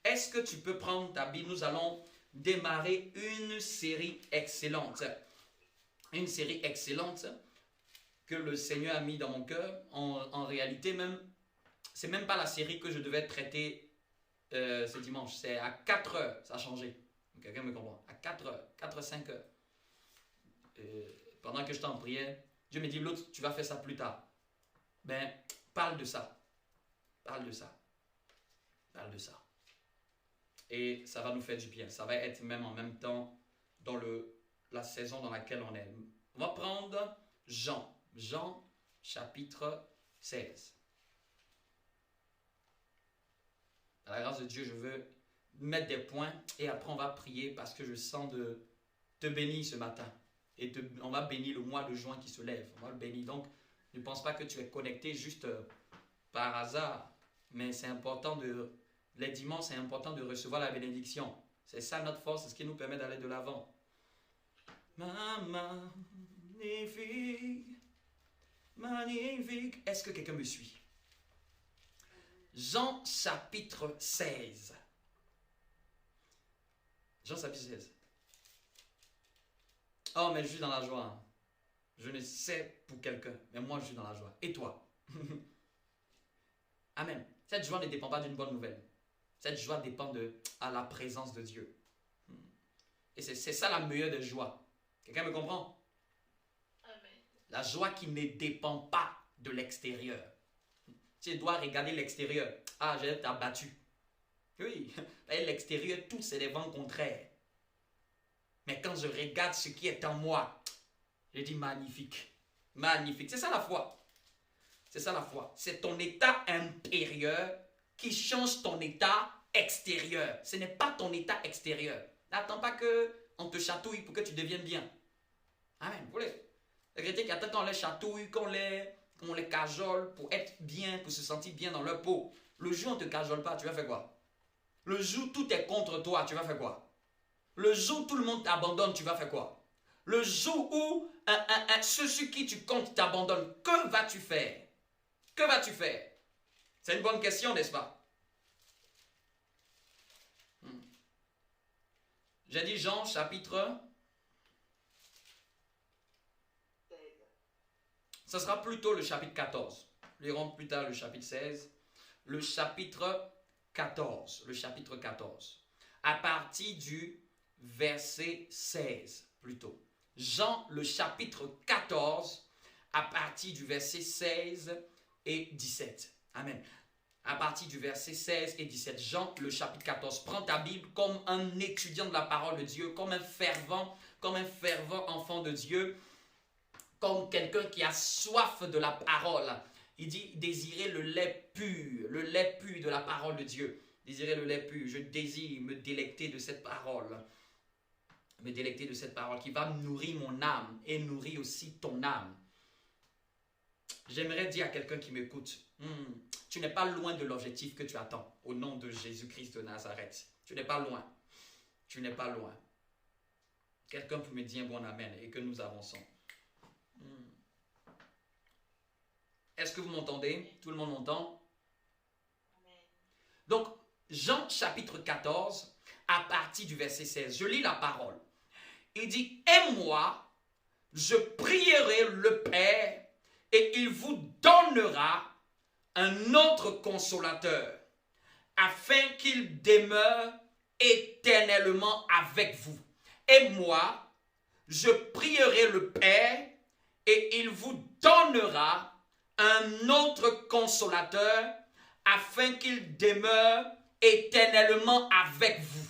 Est-ce que tu peux prendre ta Bible? Nous allons démarrer une série excellente. Une série excellente que le Seigneur a mis dans mon cœur. En réalité, même, c'est même pas la série que je devais traiter ce dimanche. C'est à 4 heures, ça a changé. Quelqu'un me comprend? À 4 heures, 4-5 heures. Pendant que j'étais en prière, Dieu me dit, l'autre, tu vas faire ça plus tard. Ben, parle de ça. Parle de ça. Parle de ça. Et ça va nous faire du bien. Ça va être même en même temps dans la saison dans laquelle on est. On va prendre Jean. Jean, chapitre 16. À la grâce de Dieu, je veux mettre des points et après on va prier parce que je sens de te bénir ce matin. Et on va bénir le mois de juin qui se lève. On va le bénir. Donc, ne pense pas que tu es connecté juste par hasard. Mais c'est important les dimanches, c'est important de recevoir la bénédiction. C'est ça notre force, c'est ce qui nous permet d'aller de l'avant. Magnifique, magnifique. Est-ce que quelqu'un me suit? Jean chapitre 16. Jean chapitre 16. Oh, mais je suis dans la joie. Je ne sais pour quelqu'un, mais moi je suis dans la joie. Et toi? Amen. Cette joie ne dépend pas d'une bonne nouvelle. Cette joie dépend de la présence de Dieu. Et c'est ça la meilleure des joies. Quelqu'un me comprend? Amen. La joie qui ne dépend pas de l'extérieur. Tu dois regarder l'extérieur. Ah, j'ai été abattu. Oui, l'extérieur, tout c'est des vents contraires. Mais quand je regarde ce qui est en moi, je dis magnifique. Magnifique. C'est ça la foi. C'est ça la foi. C'est ton état intérieur qui change ton état extérieur. Ce n'est pas ton état extérieur. N'attends pas qu'on te chatouille pour que tu deviennes bien. Amen. Vous voulez? Les chrétiens qui attendent qu'on les chatouille, qu'on les cajole pour être bien, pour se sentir bien dans leur peau. Le jour où on ne te cajole pas, tu vas faire quoi? Le jour où tout est contre toi, tu vas faire quoi? Le jour où tout le monde t'abandonne, tu vas faire quoi? Le jour où ceux sur qui tu comptes t'abandonnent, que vas-tu faire? Que vas-tu faire? C'est une bonne question, n'est-ce pas? J'ai dit Jean, chapitre... Ce sera plutôt le chapitre 14. Nous lirons plus tard le chapitre 16. Le chapitre 14. Le chapitre 14. À partir du verset 16, plutôt. Jean, le chapitre 14, à partir du verset 16 et 17. Amen. À partir du verset 16 et 17. Jean, le chapitre 14. Prends ta Bible comme un étudiant de la parole de Dieu, comme un fervent enfant de Dieu, comme quelqu'un qui a soif de la parole. Il dit désirer le lait pur de la parole de Dieu. Désirer le lait pur. Je désire me délecter de cette parole. Me délecter de cette parole qui va nourrir mon âme et nourrir aussi ton âme. J'aimerais dire à quelqu'un qui m'écoute, tu n'es pas loin de l'objectif que tu attends au nom de Jésus-Christ de Nazareth. Tu n'es pas loin. Tu n'es pas loin. Quelqu'un peut me dire un bon amen et que nous avançons. Est-ce que vous m'entendez? Tout le monde m'entend? Donc, Jean chapitre 14, à partir du verset 16, je lis la parole. Il dit, et moi, je prierai le Père et il vous donnera un autre consolateur, afin qu'il demeure éternellement avec vous. Et moi, je prierai le Père et il vous donnera un autre consolateur, afin qu'il demeure éternellement avec vous.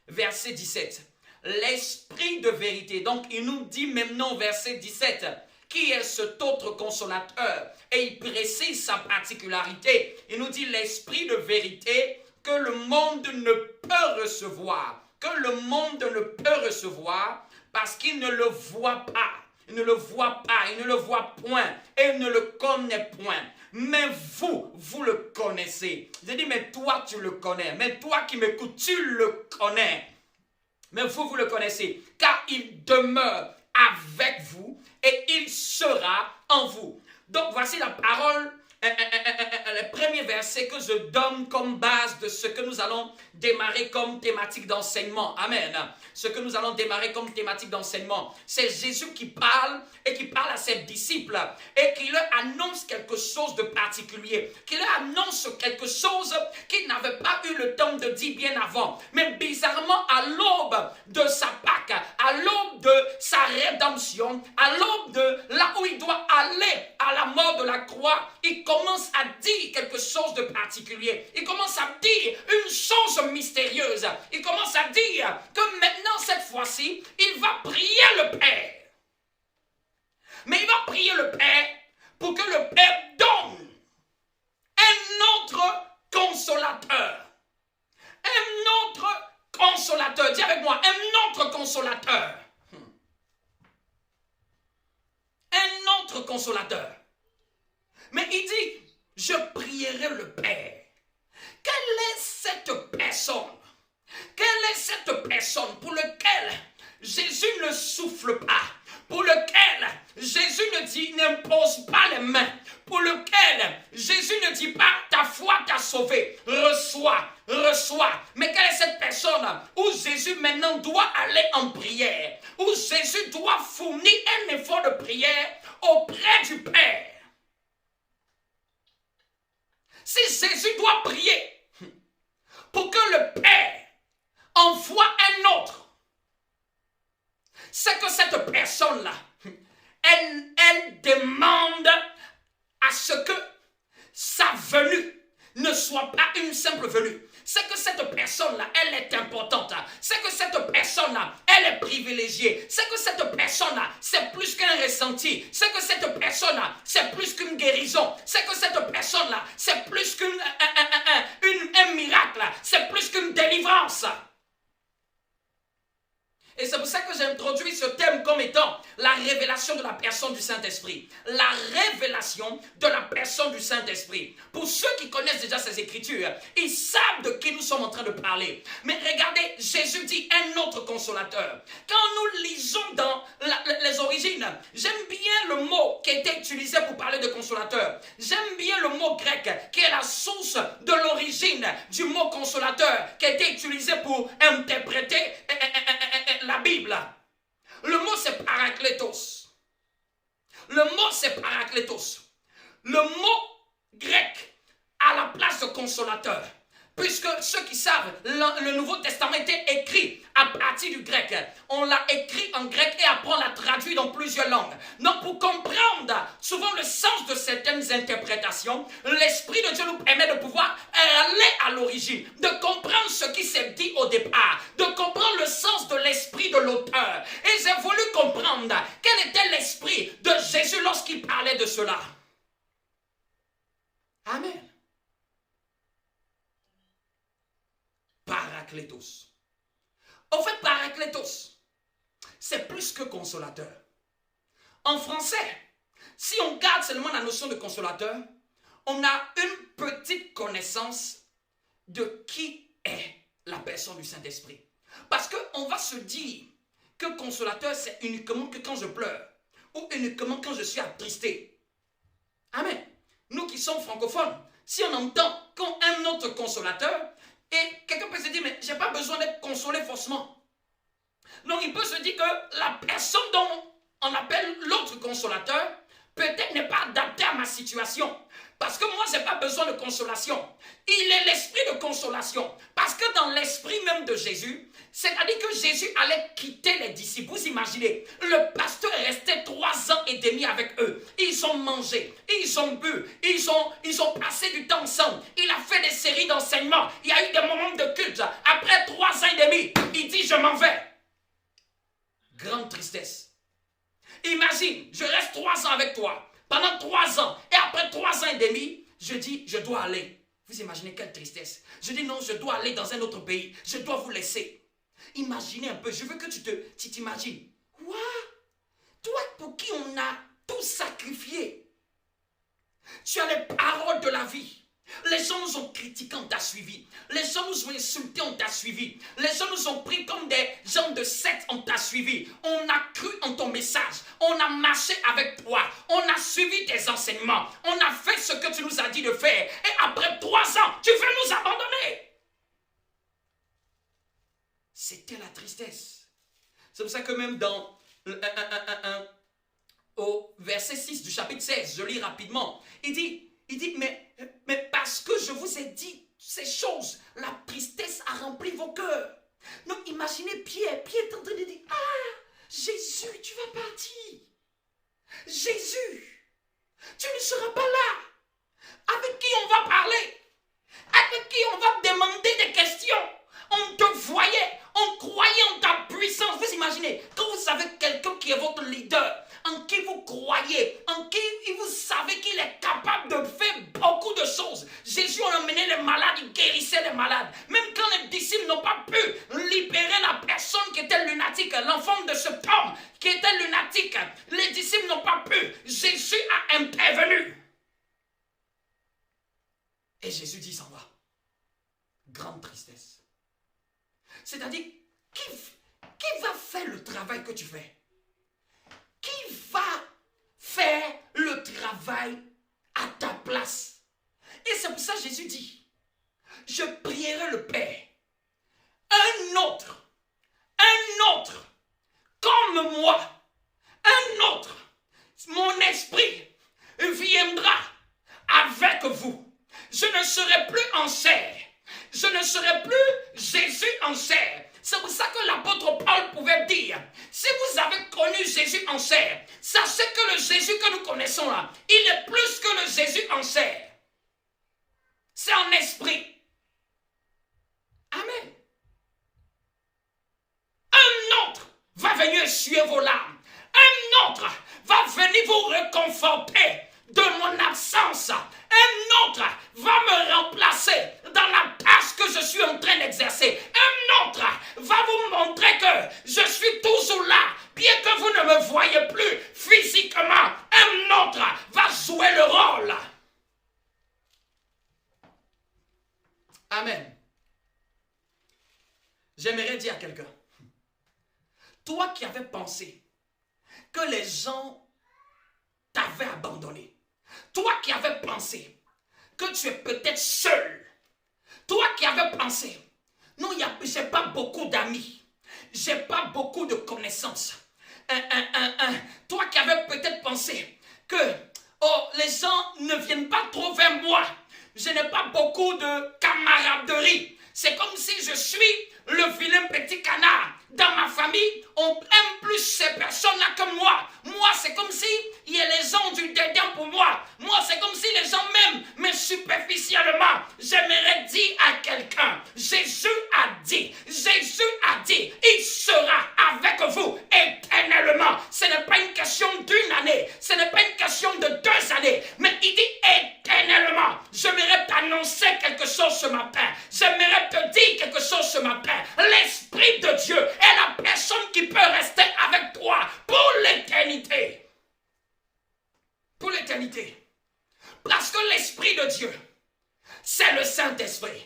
Verset 17. L'esprit de vérité. Donc, il nous dit maintenant, verset 17, qui est cet autre consolateur? Et il précise sa particularité. Il nous dit l'esprit de vérité que le monde ne peut recevoir. Que le monde ne peut recevoir parce qu'il ne le voit pas. Il ne le voit pas, il ne le voit point, et il ne le connaît point. Mais vous le connaissez. J'ai dit, mais toi, tu le connais. Mais toi qui m'écoutes, tu le connais. Mais vous le connaissez. Car il demeure avec vous et il sera en vous. Donc voici la parole, le premier verset que je donne comme base de ce que nous allons démarrer comme thématique d'enseignement. Amen. Ce que nous allons démarrer comme thématique d'enseignement. C'est Jésus qui parle et qui parle à ses disciples et qui leur annonce quelque chose de particulier. Qui leur annonce quelque chose qu'ils n'avaient pas eu le temps de dire bien avant. Mais bizarrement, à l'aube de sa Pâque, à l'aube de sa rédemption, à l'aube de là où il doit aller à la mort de la croix, il commence à dire quelque chose de particulier. Il commence à dire une chose mystérieuse. Il commence à dire que maintenant, cette fois-ci, il va prier le Père. Mais il va prier le Père pour que le Père donne un autre consolateur. Un autre consolateur. Dis avec moi, un autre consolateur. Un autre consolateur. Mais il dit, je prierai le Père. Quelle est cette personne? Quelle est cette personne pour laquelle Jésus ne souffle pas? Pour lequel Jésus ne dit, n'impose pas les mains. Pour lequel Jésus ne dit pas, ta foi t'a sauvé. Reçois, reçois. Mais quelle est cette personne où Jésus maintenant doit aller en prière? Où Jésus doit fournir un effort de prière auprès du Père? Si Jésus doit prier pour que le Père envoie un autre, c'est que cette personne-là, elle demande à ce que sa venue ne soit pas une simple venue. C'est que cette personne-là, elle est importante. C'est que cette personne-là, elle est privilégiée. C'est que cette personne-là, c'est plus qu'un ressenti. C'est que cette personne-là, c'est plus qu'une guérison. C'est que cette personne-là, c'est plus qu'un miracle. C'est plus qu'une délivrance. Et c'est pour ça que j'ai introduit ce thème comme étant la révélation de la personne du Saint-Esprit. La révélation de la personne du Saint-Esprit. Pour ceux qui connaissent déjà ces écritures, ils savent de qui nous sommes en train de parler. Mais regardez, Jésus dit un autre consolateur. Quand nous lisons dans les origines, j'aime bien le mot qui a été utilisé pour parler de consolateur. J'aime bien le mot grec qui est la source de l'origine du mot consolateur qui a été utilisé pour interpréter la Bible. Le mot c'est parakletos. Le mot c'est parakletos. Le mot grec à la place de consolateur. Puisque ceux qui savent, le Nouveau Testament était écrit à partir du grec. On l'a écrit en grec et après on l'a traduit dans plusieurs langues. Donc pour comprendre souvent le sens de certaines interprétations, l'Esprit de Dieu nous permet de pouvoir aller à l'origine, de comprendre ce qui s'est dit au départ, de comprendre le sens de l'esprit de l'auteur. Et j'ai voulu comprendre quel était l'esprit de Jésus lorsqu'il parlait de cela. Amen. Parakletos. En fait, parakletos, c'est plus que consolateur. En français, si on garde seulement la notion de consolateur, on a une petite connaissance de qui est la personne du Saint-Esprit. Parce qu'on va se dire que consolateur, c'est uniquement que quand je pleure ou uniquement quand je suis attristé. Amen. Nous qui sommes francophones, si on entend qu'un autre consolateur, et quelqu'un peut se dire, mais je n'ai pas besoin d'être consolé forcément. Donc il peut se dire que la personne dont on appelle l'autre consolateur, peut-être n'est pas adaptée à ma situation. Parce que moi, je n'ai pas besoin de consolation. Il est l'esprit de consolation. Parce que dans l'esprit même de Jésus, c'est-à-dire que Jésus allait quitter les disciples. Vous imaginez, le pasteur est resté 3 ans et demi avec eux. Ils ont mangé, ils ont bu, ils ont passé du temps ensemble. Il a fait des séries d'enseignements. Il y a eu des moments de culte. Après 3 ans et demi, il dit, je m'en vais. Grande tristesse. Imagine, je reste 3 ans avec toi. Pendant 3 ans. Et après 3 ans et demi, je dis, je dois aller. Vous imaginez quelle tristesse. Je dis, non, je dois aller dans un autre pays. Je dois vous laisser. Imaginez un peu. Je veux que tu t'imagines. Quoi? Toi pour qui on a tout sacrifié. Tu as les paroles de la vie. Les gens nous ont critiqués, on t'a suivi. Les gens nous ont insultés, on t'a suivi. Les gens nous ont pris comme des gens de secte, on t'a suivi. On a cru en ton message. On a marché avec toi. On a suivi tes enseignements. On a fait ce que tu nous as dit de faire. Et après 3 ans, tu veux nous abandonner. C'était la tristesse. C'est pour ça que même dans au verset 6 du chapitre 16, je lis rapidement, il dit, mais parce que je vous ai dit ces choses, la tristesse a rempli vos cœurs. Donc imaginez Pierre est en train de dire, ah, Jésus, tu vas partir. Jésus, tu ne seras pas là. Avec qui on va parler? Avec qui on va demander des questions? On te voyait, on croyait en ta puissance. Vous imaginez, quand vous avez quelqu'un qui est votre leader, en qui vous croyez, en qui vous savez qu'il est capable de faire beaucoup de choses. Jésus a emmené les malades, il guérissait les malades. Même quand les disciples n'ont pas pu libérer la personne qui était lunatique, l'enfant de cet homme qui était lunatique, les disciples n'ont pas pu. Jésus a intervenu. Et Jésus dit, s'en va. Grande tristesse. C'est-à-dire, qui va faire le travail que tu fais? Qui va faire le travail à ta place? Et c'est pour ça que Jésus dit, je prierai le Père, un autre, comme moi, un autre, mon esprit viendra avec vous. Je ne serai plus en chair. Je ne serai plus Jésus en chair. C'est pour ça que l'apôtre Paul pouvait dire, si vous avez connu Jésus en chair, sachez que le Jésus que nous connaissons là, il est plus que le Jésus en chair. C'est en esprit. Amen. Un autre va venir essuyer vos larmes. Un autre va venir vous réconforter de mon absence. Un autre va me remplacer dans la tâche que je suis en train d'exercer. Un autre va vous montrer que je suis toujours là, bien que vous ne me voyez plus physiquement. Un autre va jouer le rôle. Amen. J'aimerais dire à quelqu'un, toi qui avais pensé que les gens t'avaient abandonné, toi qui avais pensé que tu es peut-être seul, toi qui avais pensé, non, j'ai pas beaucoup d'amis, j'ai pas beaucoup de connaissances, toi qui avais peut-être pensé que les gens ne viennent pas trop vers moi, je n'ai pas beaucoup de camaraderie, c'est comme si je suis le vilain petit canard. Dans ma famille, on aime plus ces personnes-là que moi. Moi, c'est comme si il y a les gens du dédain pour moi. Moi, c'est comme si les gens m'aiment, mais superficiellement. J'aimerais dire à quelqu'un, Jésus a dit, il sera avec vous éternellement. Ce n'est pas une question d'une année, ce n'est pas une question de 2 années, mais il dit éternellement. J'aimerais t'annoncer quelque chose ce matin. J'aimerais te dire quelque chose ce matin. L'Esprit de Dieu est la personne qui peut rester avec toi pour l'éternité. Pour l'éternité. Parce que l'Esprit de Dieu, c'est le Saint-Esprit.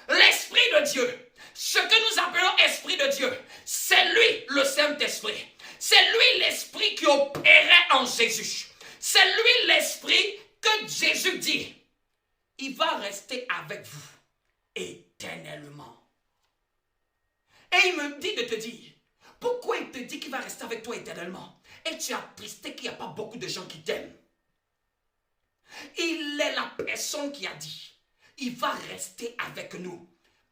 L'Esprit de Dieu, ce que nous appelons Esprit de Dieu, c'est lui le Saint-Esprit. C'est lui l'Esprit qui opérait en Jésus. C'est lui l'Esprit que Jésus dit, il va rester avec vous éternellement. Et il me dit de te dire, pourquoi il te dit qu'il va rester avec toi éternellement? Et tu es attristé qu'il n'y a pas beaucoup de gens qui t'aiment. Il est la personne qui a dit, il va rester avec nous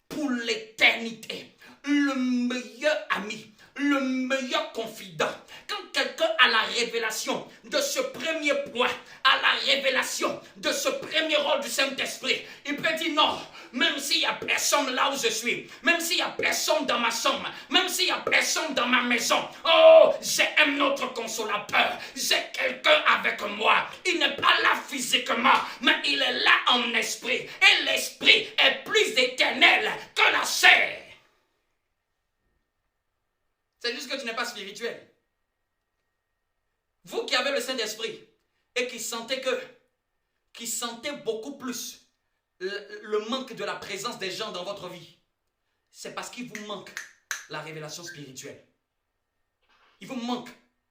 pour l'éternité. Le meilleur ami, le meilleur confident. Quand quelqu'un a la révélation de ce premier point, a la révélation de ce premier rôle du Saint-Esprit, il peut dire non, même s'il n'y a personne là où je suis, même s'il n'y a personne dans ma chambre, même s'il n'y a personne dans ma maison, oh, j'ai un autre consolateur, j'ai quelqu'un avec moi. Il n'est pas là physiquement, mais il est là en esprit. Et l'esprit est plus éternel que la chair. C'est juste que tu n'es pas spirituel. Vous qui avez le Saint-Esprit et qui sentez beaucoup plus le manque de la présence des gens dans votre vie, c'est parce qu'il vous manque la révélation spirituelle. Il vous manque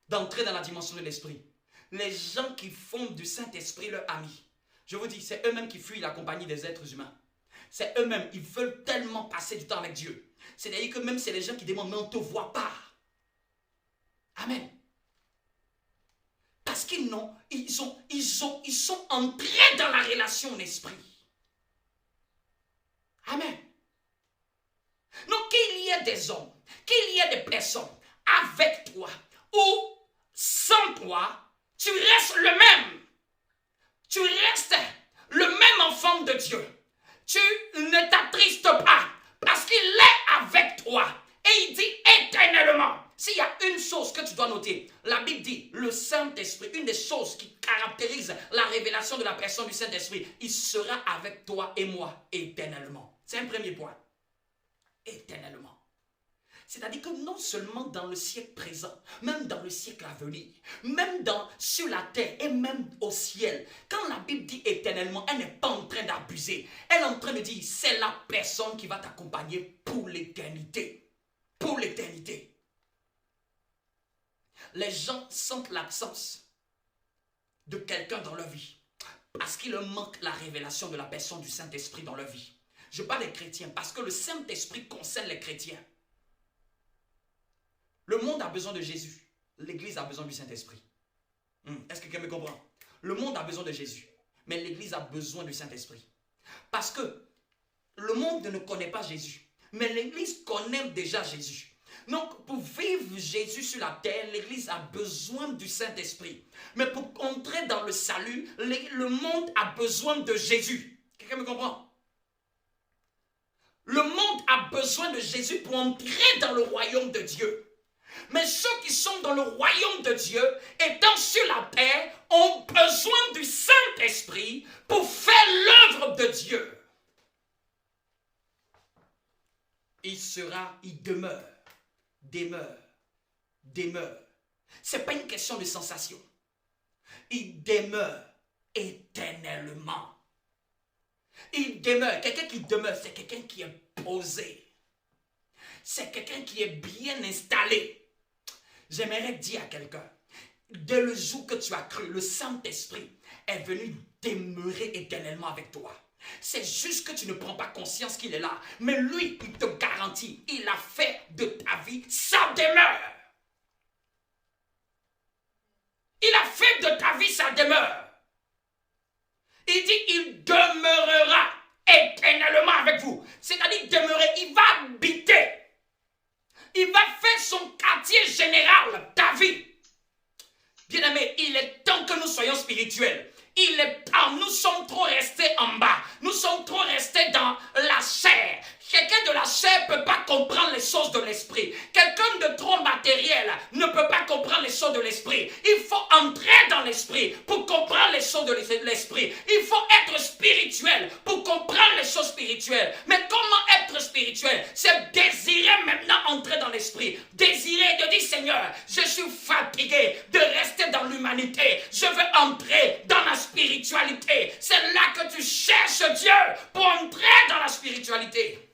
d'entrer dans la dimension de l'esprit. Les gens qui font du Saint-Esprit leur ami, je vous dis, c'est eux-mêmes qui fuient la compagnie des êtres humains. C'est eux-mêmes, ils veulent tellement passer du temps avec Dieu. C'est-à-dire que même c'est les gens qui demandent, mais on ne te voit pas. Amen. Parce qu'ils sont entrés dans la relation en esprit. Amen. Donc qu'il y ait des hommes, qu'il y ait des personnes avec toi ou sans toi, tu restes le même. Tu restes le même enfant de Dieu. Tu ne t'attristes pas parce qu'il est avec toi. Et il dit éternellement. S'il y a une chose que tu dois noter, la Bible dit, le Saint-Esprit, une des choses qui caractérise la révélation de la personne du Saint-Esprit, il sera avec toi et moi éternellement. C'est un premier point. Éternellement. C'est-à-dire que non seulement dans le siècle présent, même dans le siècle à venir, même sur la terre et même au ciel, quand la Bible dit éternellement, elle n'est pas en train d'abuser. Elle est en train de dire, c'est la personne qui va t'accompagner pour l'éternité. Pour l'éternité. Les gens sentent l'absence de quelqu'un dans leur vie parce qu'il leur manque la révélation de la personne du Saint-Esprit dans leur vie. Je parle des chrétiens parce que le Saint-Esprit concerne les chrétiens. Le monde a besoin de Jésus. L'Église a besoin du Saint-Esprit. Est-ce que quelqu'un me comprend? Le monde a besoin de Jésus, mais l'Église a besoin du Saint-Esprit. Parce que le monde ne connaît pas Jésus, mais l'Église connaît déjà Jésus. Donc, pour vivre Jésus sur la terre, l'Église a besoin du Saint-Esprit. Mais pour entrer dans le salut, le monde a besoin de Jésus. Quelqu'un me comprend? Le monde a besoin de Jésus pour entrer dans le royaume de Dieu. Mais ceux qui sont dans le royaume de Dieu, étant sur la terre, ont besoin du Saint-Esprit pour faire l'œuvre de Dieu. Il demeure. Ce n'est pas une question de sensation. Il demeure éternellement. Il demeure. Quelqu'un qui demeure, c'est quelqu'un qui est posé. C'est quelqu'un qui est bien installé. J'aimerais dire à quelqu'un, dès le jour que tu as cru, le Saint-Esprit est venu demeurer éternellement avec toi. C'est juste que tu ne prends pas conscience qu'il est là. Mais lui, il te garantit, il a fait de ta vie sa demeure. Il a fait de ta vie sa demeure. Il dit, il demeurera éternellement avec vous. C'est-à-dire demeurer, il va habiter. Il va faire son quartier général, ta vie. Bien-aimé, il est temps que nous soyons spirituels. Il est temps, nous sommes trop restés en bas. Nous sommes trop restés dans la chair. Quelqu'un de la chair ne peut pas comprendre les choses de l'esprit. Quelqu'un de trop matériel ne peut pas comprendre les choses de l'esprit. Il faut entrer dans l'esprit pour comprendre les choses de l'esprit. Il faut être spirituel pour comprendre les choses spirituelles. Mais comment être spirituel? C'est désirer maintenant entrer dans l'esprit. Désirer de dire, Seigneur, je suis fatigué de rester dans l'humanité. Je veux entrer dans la spiritualité. C'est là que tu cherches Dieu pour entrer dans la spiritualité.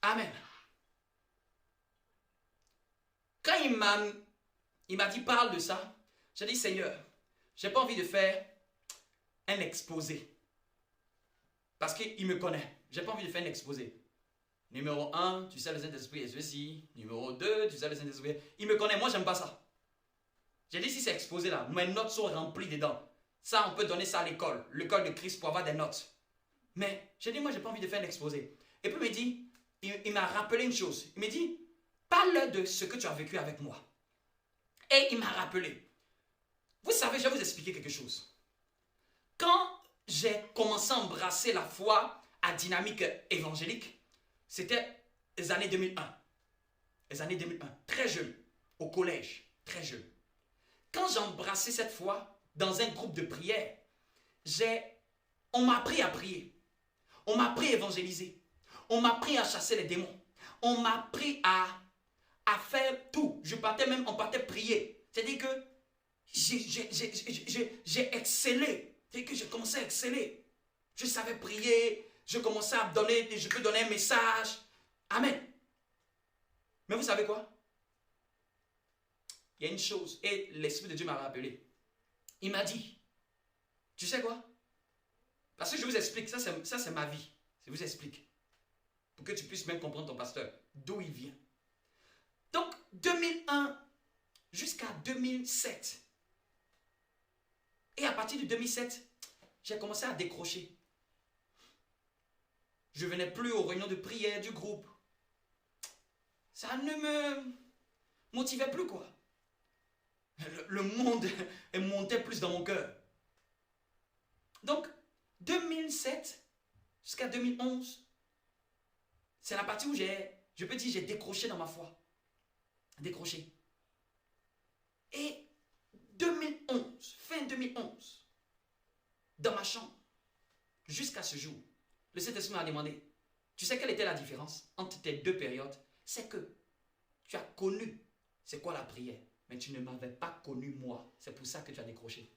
Amen. Quand il m'a dit parle de ça, j'ai dit Seigneur, j'ai pas envie de faire un exposé. Parce qu'il me connaît. J'ai pas envie de faire un exposé. Numéro 1, tu sais le Saint-Esprit est ceci. Numéro 2, tu sais le Saint-Esprit. Il me connaît, moi j'aime pas ça. J'ai dit si c'est exposé là, mes notes sont remplies dedans. Ça, on peut donner ça à l'école. L'école de Christ pour avoir des notes. Mais j'ai dit moi j'ai pas envie de faire un exposé. Et puis il me dit, il m'a rappelé une chose. Il m'a dit, parle de ce que tu as vécu avec moi. Et il m'a rappelé. Vous savez, je vais vous expliquer quelque chose. Quand j'ai commencé à embrasser la foi à dynamique évangélique, c'était les années 2001. Les années 2001, très jeune, au collège, très jeune. Quand j'ai embrassé cette foi dans un groupe de prière, on m'a appris à prier. On m'a appris à évangéliser. On m'a appris à chasser les démons. On m'a appris à faire tout. On partait prier. C'est-à-dire que j'ai excellé. C'est-à-dire que j'ai commencé à exceller. Je savais prier. Je commençais à donner, je peux donner un message. Amen. Mais vous savez quoi? Il y a une chose, et l'Esprit de Dieu m'a rappelé. Il m'a dit, tu sais quoi? Parce que je vous explique, ça c'est ma vie. Je vous explique. Pour que tu puisses même comprendre ton pasteur, d'où il vient. Donc, 2001 jusqu'à 2007. Et à partir de 2007, j'ai commencé à décrocher. Je ne venais plus aux réunions de prière du groupe. Ça ne me motivait plus, quoi. Le monde montait plus dans mon cœur. Donc, 2007 jusqu'à 2011, c'est la partie où je peux dire, j'ai décroché dans ma foi. Décroché. Et 2011, fin 2011, dans ma chambre, jusqu'à ce jour, le Saint-Esprit m'a demandé, tu sais quelle était la différence entre tes deux périodes? C'est que tu as connu c'est quoi la prière, mais tu ne m'avais pas connu moi. C'est pour ça que tu as décroché.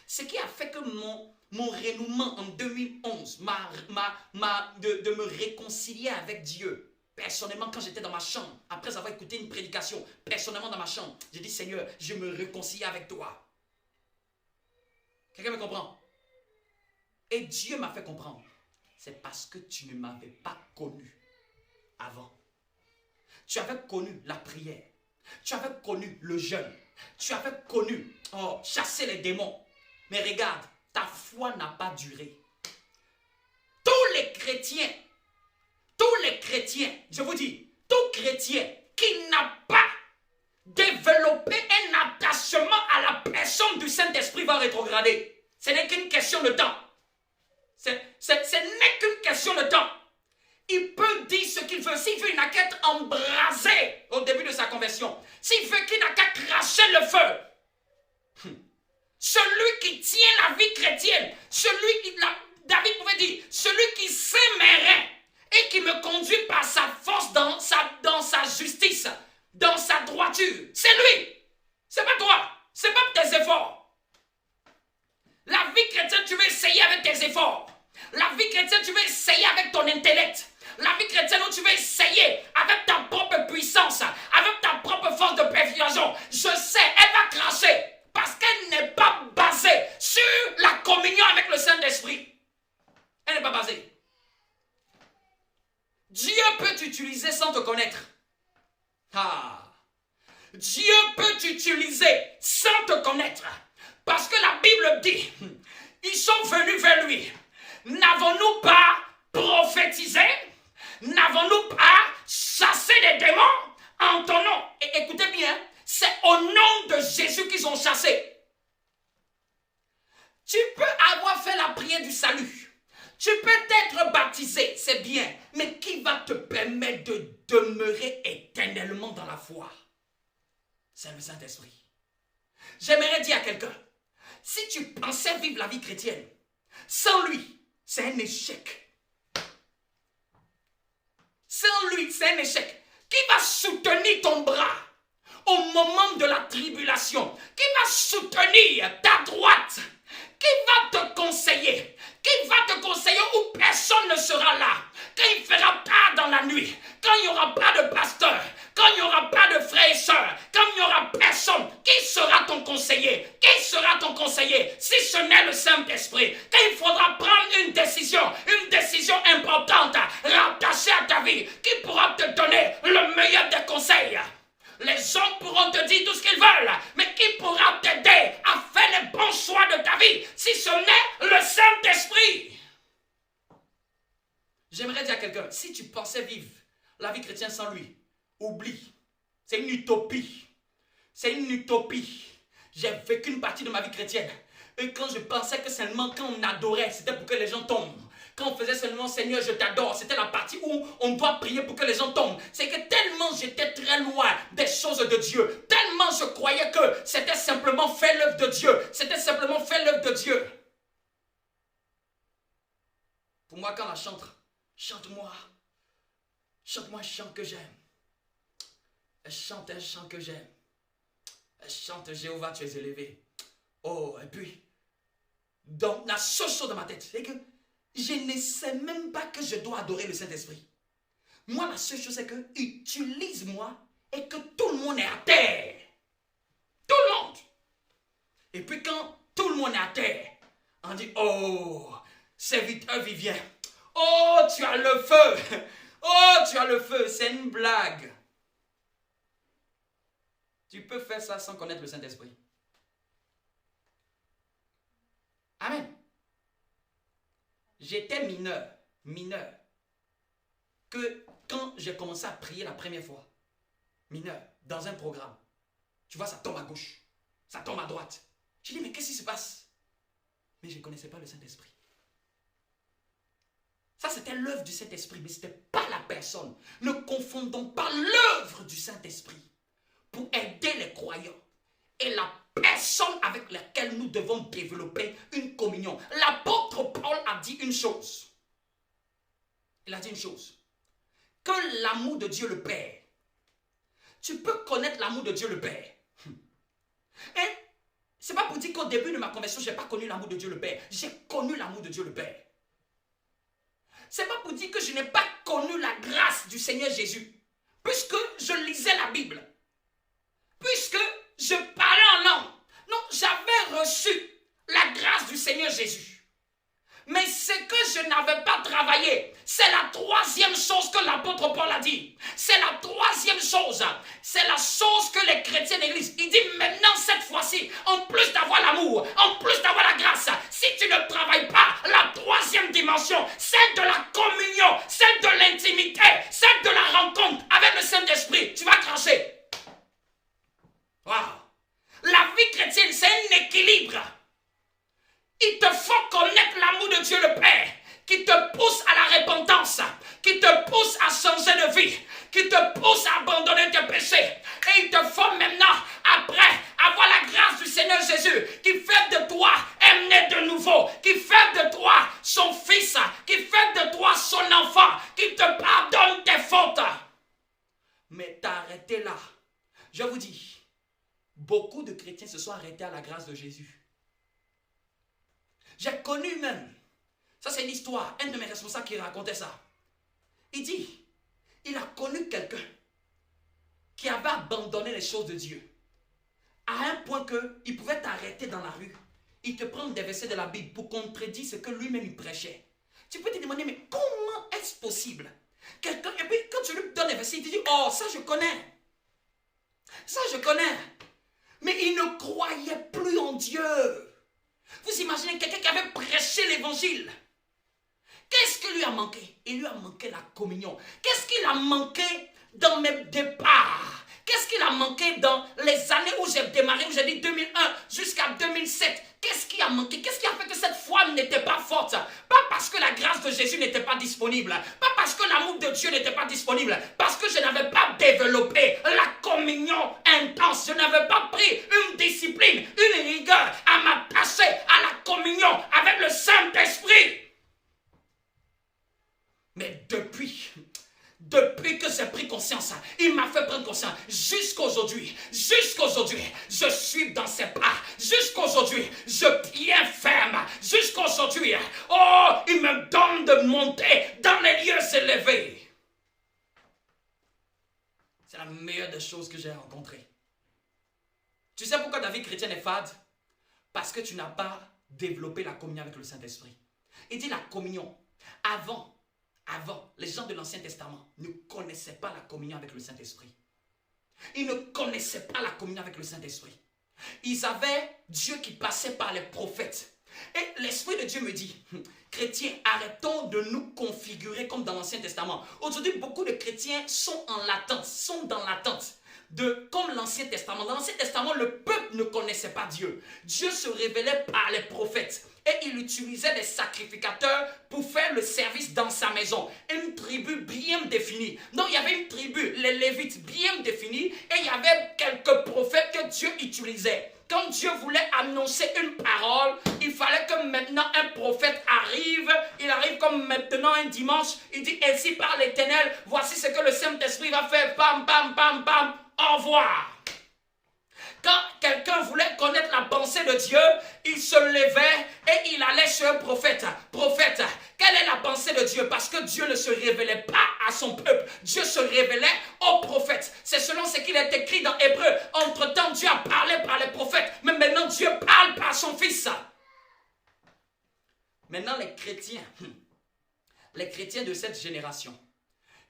Ce qui a fait que mon renouement en 2011 de me réconcilier avec Dieu. Personnellement, quand j'étais dans ma chambre, après avoir écouté une prédication, personnellement dans ma chambre, j'ai dit, Seigneur, je me réconcilie avec toi. Quelqu'un me comprend? Et Dieu m'a fait comprendre. C'est parce que tu ne m'avais pas connu avant. Tu avais connu la prière. Tu avais connu le jeûne. Tu avais connu chasser les démons. Mais regarde, ta foi n'a pas duré. Tous les chrétiens, je vous dis, tout chrétien qui n'a pas développé un attachement à la personne du Saint-Esprit va rétrograder. Ce n'est qu'une question de temps. Ce n'est qu'une question de temps. Il peut dire ce qu'il veut. S'il veut, il n'a qu'à être embrasé au début de sa conversion. S'il veut, qu'il n'a qu'à cracher le feu. Celui qui tient la vie chrétienne, David pouvait dire, celui qui s'aimerait et qui me conduit par sa force dans sa justice, dans sa droiture, c'est lui. C'est pas toi. C'est pas tes efforts. La vie chrétienne, tu veux essayer avec tes efforts. La vie chrétienne, tu veux essayer avec ton intellect. La vie chrétienne, tu veux essayer avec ta propre puissance, avec ta propre force de persuasion. Je sais, elle va cracher parce qu'elle n'est pas basée sur la communion avec le Saint-Esprit. Elle n'est pas basée. Dieu peut t'utiliser sans te connaître. Dieu peut t'utiliser sans te connaître. Parce que la Bible dit, ils sont venus vers lui. N'avons-nous pas prophétisé? N'avons-nous pas chassé les démons en ton nom? Et écoutez bien, c'est au nom de Jésus qu'ils ont chassé. Tu peux avoir fait la prière du salut. Tu peux être baptisé, c'est bien. Mais qui va te permettre de demeurer éternellement dans la foi? C'est le Saint-Esprit. J'aimerais dire à quelqu'un, si tu pensais vivre la vie chrétienne, sans lui, c'est un échec. Sans lui, c'est un échec. Qui va soutenir ton bras au moment de la tribulation? Qui va soutenir ta droite? Qui va te conseiller? Qui va te conseiller où personne ne sera là? Quand il fera tard dans la nuit, quand il n'y aura pas de pasteur, quand il n'y aura pas de frères et sœurs, quand il n'y aura personne, qui sera ton conseiller? Qui sera ton conseiller si ce n'est le Saint-Esprit? Quand il faudra prendre une décision importante, rattachée à ta vie, qui pourra te donner le meilleur des conseils? Les hommes pourront te dire tout ce qu'ils veulent, mais qui pourra t'aider à faire les bons choix de ta vie si ce n'est le Saint-Esprit? J'aimerais dire à quelqu'un, si tu pensais vivre la vie chrétienne sans lui, oublie. C'est une utopie. C'est une utopie. J'ai vécu une partie de ma vie chrétienne. Et quand je pensais que seulement quand on adorait, c'était pour que les gens tombent. Quand on faisait seulement Seigneur, je t'adore, c'était la partie où on doit prier pour que les gens tombent. C'est que tellement j'étais très loin des choses de Dieu, tellement je croyais que c'était simplement faire l'œuvre de Dieu. C'était simplement faire l'œuvre de Dieu. Pour moi, quand la chante-moi un chant que j'aime. Elle chante un chant que j'aime. Elle chante Jéhovah, tu es élevé. Oh, et puis, Donc, la seule chose dans ma tête, c'est que je ne sais même pas que je dois adorer le Saint-Esprit. Moi, la seule chose, c'est que utilise-moi et que tout le monde est à terre. Tout le monde. Et puis quand tout le monde est à terre, on dit, oh, serviteur Vivien, oh, tu as le feu. Oh, tu as le feu, c'est une blague. Tu peux faire ça sans connaître le Saint-Esprit. Amen. J'étais mineur, que quand j'ai commencé à prier la première fois, mineur, dans un programme, tu vois, ça tombe à gauche, ça tombe à droite. J'ai dit, mais qu'est-ce qui se passe? Mais je ne connaissais pas le Saint-Esprit. Ça, c'était l'œuvre du Saint-Esprit, mais ce n'était pas la personne. Ne confondons pas l'œuvre du Saint-Esprit pour aider les croyants et la personne avec laquelle nous devons développer une communion. L'apôtre Paul a dit une chose. Il a dit une chose. Que l'amour de Dieu le Père. Tu peux connaître l'amour de Dieu le Père. Et ce n'est pas pour dire qu'au début de ma conversion, je n'ai pas connu l'amour de Dieu le Père. J'ai connu l'amour de Dieu le Père. Ce n'est pas pour dire que je n'ai pas connu la grâce du Seigneur Jésus. Puisque je lisais la Bible. Puisque je parlais en langue. Non, j'avais reçu la grâce du Seigneur Jésus. Mais ce que je n'avais pas travaillé, c'est la troisième chose que l'apôtre Paul a dit. C'est la troisième chose. C'est la chose que les chrétiens d'église, il dit maintenant cette fois-ci, en plus d'avoir l'amour, en plus d'avoir la grâce, si tu ne travailles pas la troisième dimension, celle de la communion, celle de l'intimité, celle de la rencontre avec le Saint-Esprit, tu vas cracher. Wow. La vie chrétienne, c'est un équilibre. Il te faut connaître l'amour de Dieu le Père, qui te pousse à la repentance, qui te pousse à changer de vie, qui te pousse à abandonner tes péchés. Et il te faut maintenant, après, avoir la grâce du Seigneur Jésus, qui fait de toi un né de nouveau, qui fait de toi son fils, qui fait de toi son enfant, qui te pardonne tes fautes. Mais t'arrêter là. Je vous dis, beaucoup de chrétiens se sont arrêtés à la grâce de Jésus. J'ai connu même, ça c'est une histoire, un de mes responsables qui racontait ça. Il dit, il a connu quelqu'un qui avait abandonné les choses de Dieu. À un point qu'il pouvait t'arrêter dans la rue. Il te prend des versets de la Bible pour contredire ce que lui-même il prêchait. Tu peux te demander, mais comment est-ce possible? Quelqu'un, et puis quand tu lui donnes des versets, il te dit, oh ça je connais. Ça je connais. Mais il ne croyait plus en Dieu. Vous imaginez quelqu'un qui avait prêché l'évangile. Qu'est-ce qui lui a manqué? Il lui a manqué la communion. Qu'est-ce qu'il a manqué dans mes départs? Qu'est-ce qu'il a manqué dans les années où j'ai démarré, où j'ai dit 2001 jusqu'à 2007? Qu'est-ce qui a manqué? Qu'est-ce qui a fait que cette foi n'était pas forte? Pas parce que la grâce de Jésus n'était pas disponible. Pas parce que l'amour de Dieu n'était pas disponible. Parce que je n'avais pas développé la communion intense. Je n'avais pas pris une discipline, une rigueur à m'attacher à la communion avec le Saint-Esprit. Mais depuis que j'ai pris conscience, il m'a fait prendre conscience. Jusqu'aujourd'hui, je suis dans ses pas. Jusqu'aujourd'hui, je tiens ferme. Jusqu'aujourd'hui, oh, il me donne de monter dans les lieux élevés. C'est la meilleure des choses que j'ai rencontrées. Tu sais pourquoi ta vie chrétienne est fade? Parce que tu n'as pas développé la communion avec le Saint-Esprit. Il dit la communion. Avant, les gens de l'Ancien Testament ne connaissaient pas la communion avec le Saint-Esprit. Ils ne connaissaient pas la communion avec le Saint-Esprit. Ils avaient Dieu qui passait par les prophètes. Et l'Esprit de Dieu me dit, chrétiens, arrêtons de nous configurer comme dans l'Ancien Testament. Aujourd'hui, beaucoup de chrétiens sont en latence, sont dans l'attente. Comme l'Ancien Testament. Dans l'Ancien Testament, le peuple ne connaissait pas Dieu. Dieu se révélait par les prophètes. Et il utilisait des sacrificateurs pour faire le service dans sa maison. Une tribu bien définie. Donc il y avait une tribu, les Lévites, bien définie. Et il y avait quelques prophètes que Dieu utilisait. Quand Dieu voulait annoncer une parole, il fallait que maintenant un prophète arrive. Il arrive comme maintenant un dimanche. Il dit, ainsi par l'Éternel, voici ce que le Saint-Esprit va faire. Bam, bam, bam, bam. Au revoir. quelqu'un voulait connaître la pensée de Dieu, il se levait et il allait chez un prophète. Prophète, quelle est la pensée de Dieu? Parce que Dieu ne se révélait pas à son peuple. Dieu se révélait aux prophètes. C'est selon ce qu'il est écrit dans Hébreu. Entre-temps, Dieu a parlé par les prophètes. Mais maintenant, Dieu parle par son Fils. Maintenant, les chrétiens de cette génération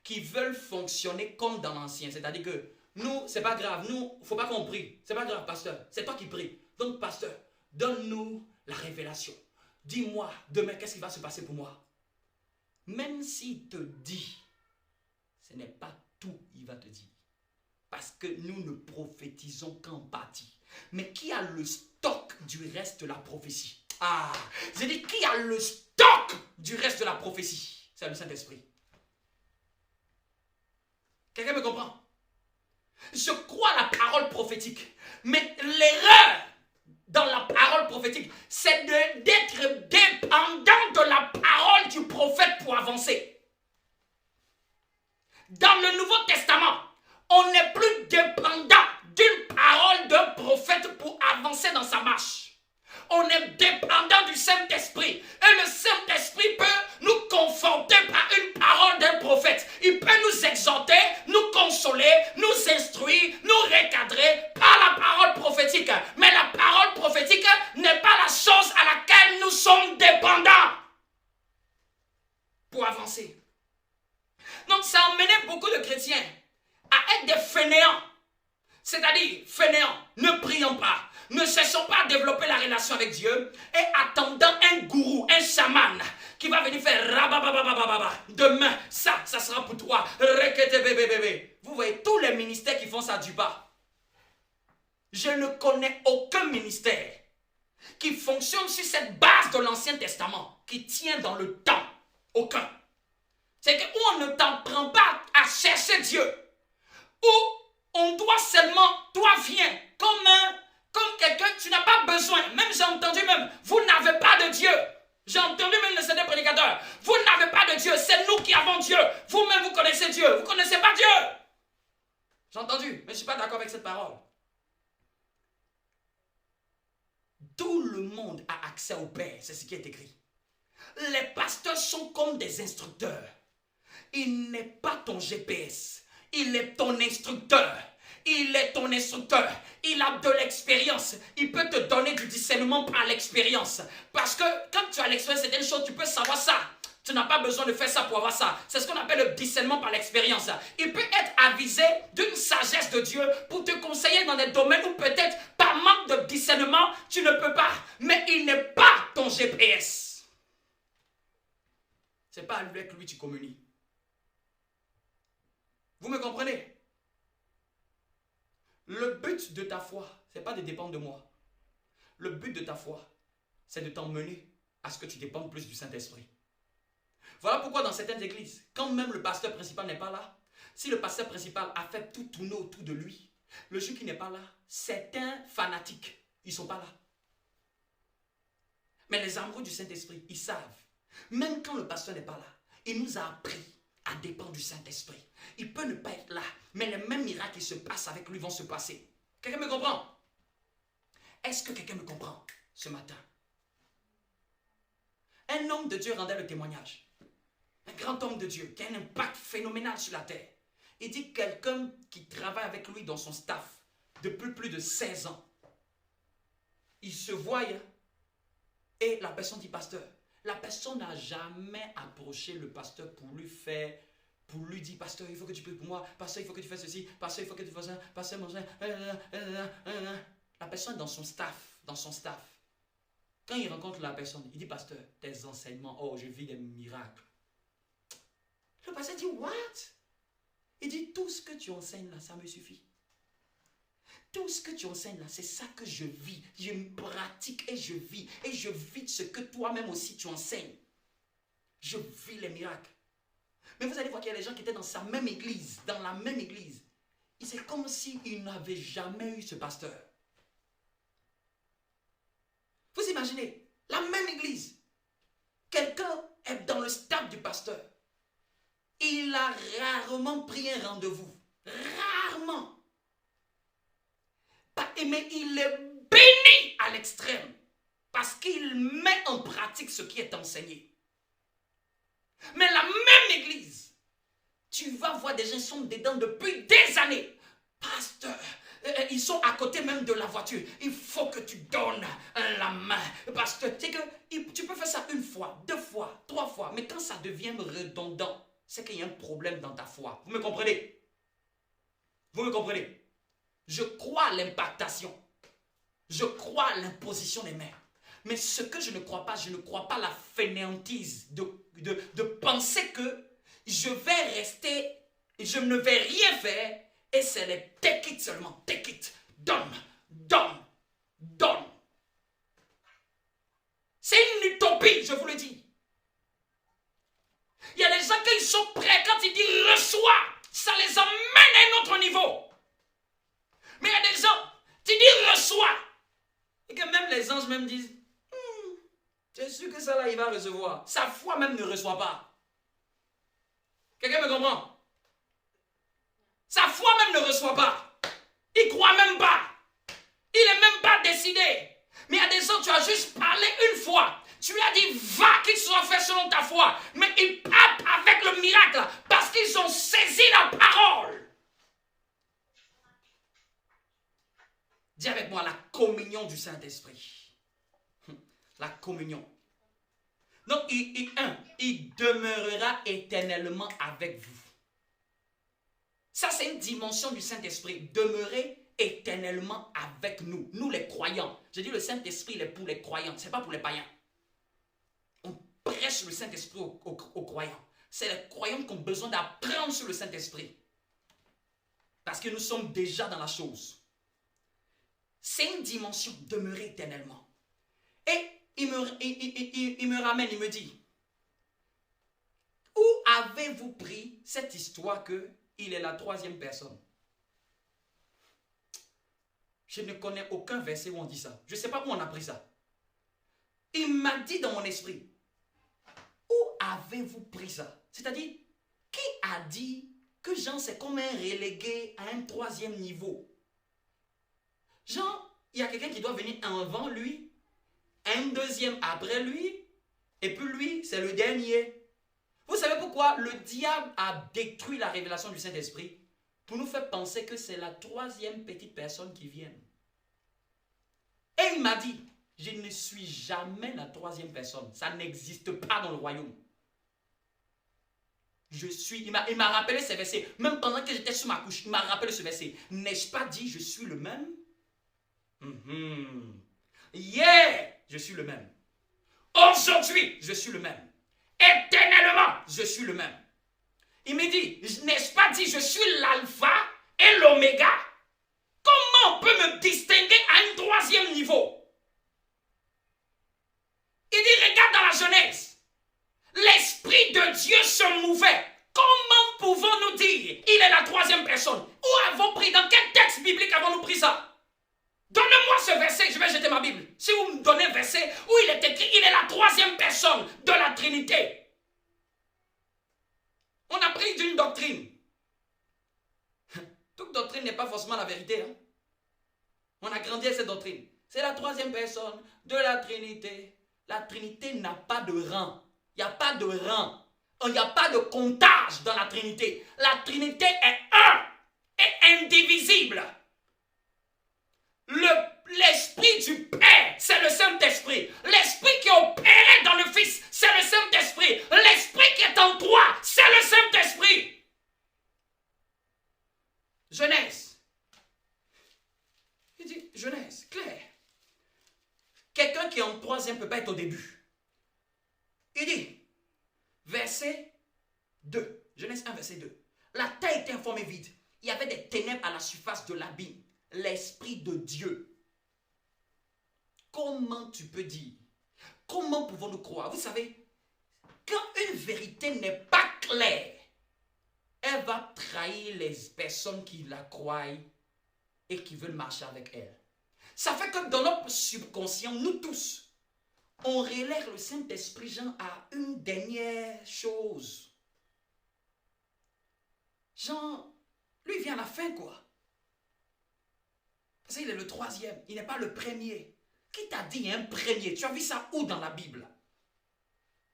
qui veulent fonctionner comme dans l'ancien, c'est-à-dire que nous, c'est pas grave, nous, faut pas qu'on prie. C'est pas grave, pasteur, c'est toi qui prie. Donc, pasteur, donne-nous la révélation. Dis-moi, demain, qu'est-ce qui va se passer pour moi? Même s'il te dit, ce n'est pas tout, il va te dire. Parce que nous ne prophétisons qu'en partie. Mais qui a le stock du reste de la prophétie? Ah, j'ai dit, qui a le stock du reste de la prophétie? C'est le Saint-Esprit. Quelqu'un me comprend? Je crois à la parole prophétique. Mais l'erreur dans la parole prophétique, c'est d'être dépendant de la parole du prophète pour avancer. Dans le Nouveau Testament, on n'est plus dépendant d'une parole d'un prophète pour avancer dans sa marche. On est dépendant du Saint-Esprit. Et le Saint-Esprit peut nous conforter par une parole d'un prophète. Il peut nous exhorter, nous consoler, nous instruire, nous recadrer par la parole prophétique. Mais la parole prophétique n'est pas la chose à laquelle nous sommes dépendants pour avancer. Donc ça a emmené beaucoup de chrétiens à être des fainéants. C'est-à-dire, fainéants, ne prions pas, ne cessons pas à développer la relation avec Dieu et attendant un gourou, un chaman qui va venir faire rababababababa. Demain, ça sera pour toi. Vous voyez, tous les ministères qui font ça du bas. Je ne connais aucun ministère qui fonctionne sur cette base de l'Ancien Testament, qui tient dans le temps. Aucun. C'est que où on ne t'apprend pas à chercher Dieu, où on doit seulement, toi viens, comme quelqu'un, tu n'as pas besoin, même j'ai entendu même, vous n'avez pas de Dieu. J'ai entendu même le CD prédicateur, vous n'avez pas de Dieu, c'est nous qui avons Dieu. Vous-même, vous connaissez Dieu, vous ne connaissez pas Dieu. J'ai entendu, mais je ne suis pas d'accord avec cette parole. Tout le monde a accès au Père, c'est ce qui est écrit. Les pasteurs sont comme des instructeurs. Il n'est pas ton GPS, il est ton instructeur. Il est ton instructeur. Il a de l'expérience. Il peut te donner du discernement par l'expérience. Parce que quand tu as l'expérience, c'est une chose, tu peux savoir ça. Tu n'as pas besoin de faire ça pour avoir ça. C'est ce qu'on appelle le discernement par l'expérience. Il peut être avisé d'une sagesse de Dieu pour te conseiller dans des domaines où peut-être par manque de discernement, tu ne peux pas. Mais il n'est pas ton GPS. Ce n'est pas avec lui que tu communies. Vous me comprenez? Le but de ta foi, ce n'est pas de dépendre de moi. Le but de ta foi, c'est de t'emmener à ce que tu dépendes plus du Saint-Esprit. Voilà pourquoi dans certaines églises, quand même le pasteur principal n'est pas là, si le pasteur principal a fait tout tourner autour de lui, le jour qui n'est pas là, certains fanatiques, ils ne sont pas là. Mais les amoureux du Saint-Esprit, ils savent. Même quand le pasteur n'est pas là, il nous a appris à dépendre du Saint-Esprit. Il peut ne pas être là, mais les mêmes miracles qui se passent avec lui vont se passer. Quelqu'un me comprend? Est-ce que quelqu'un me comprend ce matin? Un homme de Dieu rendait le témoignage. Un grand homme de Dieu qui a un impact phénoménal sur la terre. Il dit quelqu'un qui travaille avec lui dans son staff depuis plus de 16 ans. Il se voit et la personne dit pasteur. La personne n'a jamais approché le pasteur pour lui dire, pasteur, il faut que tu pries pour moi, pasteur, il faut que tu fasses ceci, pasteur, il faut que tu fasses ça, pasteur, mon Dieu. La personne est dans son staff. Quand il rencontre la personne, il dit, pasteur, tes enseignements, oh, je vis des miracles. Le pasteur dit, what? Il dit, tout ce que tu enseignes là, ça me suffit. Tout ce que tu enseignes là, c'est ça que je vis. Je pratique et je vis. Et je vis ce que toi-même aussi tu enseignes. Je vis les miracles. Mais vous allez voir qu'il y a des gens qui étaient dans sa même église, dans la même église. Et c'est comme s'ils n'avaient jamais eu ce pasteur. Vous imaginez, la même église. Quelqu'un est dans le stade du pasteur. Il a rarement pris un rendez-vous. Rarement. mais il est béni à l'extrême parce qu'il met en pratique ce qui est enseigné. Mais la même église, tu vas voir des gens qui sont dedans depuis des années. Pasteur, ils sont à côté même de la voiture. Il faut que tu donnes la main. Parce que c'est que tu peux faire ça une fois, 2 fois, 3 fois. Mais quand ça devient redondant, c'est qu'il y a un problème dans ta foi. Vous me comprenez? Vous me comprenez? Je crois à l'impactation. Je crois à l'imposition des mains. Mais ce que je ne crois pas à la fainéantise de penser que je vais rester, je ne vais rien faire et c'est les take it seulement. Take it. Donne, donne, donne. C'est une utopie, je vous le dis. Il y a des gens qui sont prêts quand ils disent reçois, ça les emmène à un autre niveau. Mais il y a des gens, tu dis reçois. Et que même les anges même disent, tu es sûr que ça là il va recevoir. Sa foi même ne reçoit pas. Quelqu'un me comprend? Sa foi même ne reçoit pas. Il ne croit même pas. Il n'est même pas décidé. Mais il y a des gens, tu as juste parlé une fois. Tu lui as dit, va, qu'il soit fait selon ta foi. Mais ils partent avec le miracle parce qu'ils ont saisi la parole. Dis avec moi, la communion du Saint-Esprit. La communion. Donc, il demeurera éternellement avec vous. Ça, c'est une dimension du Saint-Esprit. Demeurer éternellement avec nous. Nous, les croyants. Je dis le Saint-Esprit, il est pour les croyants. Ce n'est pas pour les païens. On prêche le Saint-Esprit aux croyants. C'est les croyants qui ont besoin d'apprendre sur le Saint-Esprit. Parce que nous sommes déjà dans la chose. C'est une dimension, demeurer éternellement. Et il me ramène, il me dit, où avez-vous pris cette histoire qu'il est la 3e personne? Je ne connais aucun verset où on dit ça. Je ne sais pas où on a pris ça. Il m'a dit dans mon esprit, où avez-vous pris ça? C'est-à-dire, qui a dit que Jean c'est comme un relégué à un 3e niveau? Jean, il y a quelqu'un qui doit venir avant lui, un 2e après lui, et puis lui, c'est le dernier. Vous savez pourquoi le diable a détruit la révélation du Saint-Esprit? Pour nous faire penser que c'est la 3e petite personne qui vient. Et il m'a dit, je ne suis jamais la 3e personne. Ça n'existe pas dans le royaume. Il m'a rappelé ce verset. Même pendant que j'étais sur ma couche, il m'a rappelé ce verset. N'ai-je pas dit, je suis le même? Yeah, je suis le même. Aujourd'hui, je suis le même. Éternellement, je suis le même. Il me dit, n'ai-je pas dit, je suis l'alpha et l'oméga? Comment on peut me distinguer à un 3e niveau? Il dit, regarde dans la Genèse. L'Esprit de Dieu se mouvait. Comment pouvons-nous dire, il est la 3e personne? Où avons-nous pris, dans quel texte biblique avons-nous pris ça? Donnez-moi ce verset, je vais jeter ma Bible. Si vous me donnez un verset où il est écrit, il est la 3e personne de la Trinité. On a pris d'une doctrine. Toute doctrine n'est pas forcément la vérité. Hein? On a grandi avec cette doctrine. C'est la 3e personne de la Trinité. La Trinité n'a pas de rang. Il n'y a pas de rang. Il n'y a pas de comptage dans la Trinité. La Trinité est un et indivisible. L'Esprit du Père, c'est le Saint-Esprit. L'Esprit qui est opéré dans le Fils, c'est le Saint-Esprit. L'Esprit qui est en toi, c'est le Saint-Esprit. Genèse. Il dit, Genèse, clair. Quelqu'un qui est en 3e ne peut pas être au début. Il dit, verset 2, Genèse 1, verset 2. La terre était informée vide. Il y avait des ténèbres à la surface de l'abîme. L'Esprit de Dieu. Comment tu peux dire? Comment pouvons-nous croire? Vous savez, quand une vérité n'est pas claire, elle va trahir les personnes qui la croient et qui veulent marcher avec elle. Ça fait que dans notre subconscient, nous tous, on relègue le Saint-Esprit, Jean, à une dernière chose. Jean, lui, vient à la fin, quoi. Parce qu'il est le troisième, il n'est pas le premier. Qui t'a dit il y a un premier? Tu as vu ça où dans la Bible?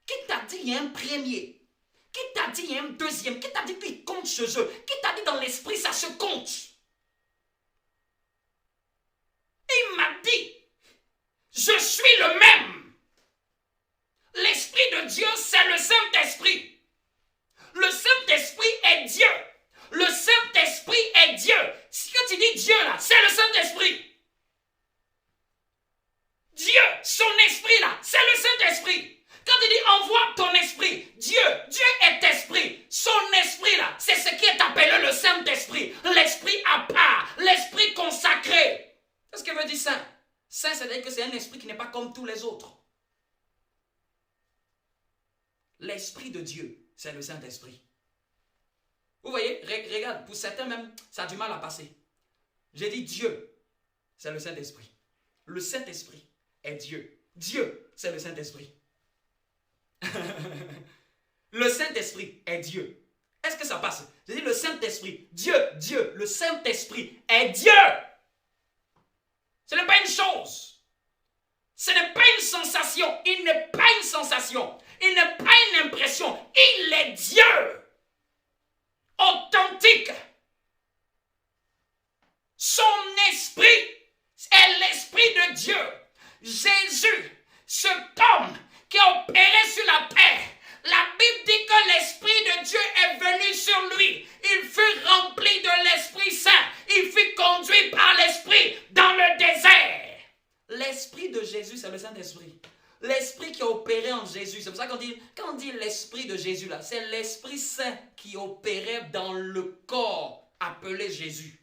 Qui t'a dit il y a un premier? Qui t'a dit il y a un deuxième? Qui t'a dit qu'il compte chez eux? Qui t'a dit dans l'esprit ça se compte? Et il m'a dit, je suis le même. L'Esprit de Dieu, c'est le Saint-Esprit. Le Saint-Esprit est Dieu. Le Saint-Esprit est Dieu. Si tu dis Dieu là, c'est le Saint-Esprit. Dieu, son esprit là, c'est le Saint-Esprit. Quand il dit envoie ton esprit, Dieu est esprit. Son esprit là, c'est ce qui est appelé le Saint-Esprit. L'esprit à part, l'esprit consacré. Qu'est-ce que veut dire saint? Saint, c'est-à-dire que c'est un esprit qui n'est pas comme tous les autres. L'esprit de Dieu, c'est le Saint-Esprit. Vous voyez, regarde, pour certains même, ça a du mal à passer. J'ai dit Dieu, c'est le Saint-Esprit. Le Saint-Esprit est Dieu. Dieu, c'est le Saint-Esprit. Le Saint-Esprit est Dieu. Est-ce que ça passe? J'ai dit le Saint-Esprit, Dieu, le Saint-Esprit est Dieu. Ce n'est pas une chose. Ce n'est pas une sensation. Il n'est pas une sensation. Il n'est pas une impression. Il est Dieu. Authentique. Son esprit est l'esprit de Dieu. Jésus, cet homme qui a opéré sur la terre, la Bible dit que l'Esprit de Dieu est venu sur lui. Il fut rempli de l'Esprit Saint. Il fut conduit par l'Esprit dans le désert. L'Esprit de Jésus, c'est le Saint-Esprit. L'Esprit qui a opéré en Jésus. C'est pour ça qu'on dit, quand on dit l'Esprit de Jésus, là, c'est l'Esprit Saint qui opérait dans le corps appelé Jésus.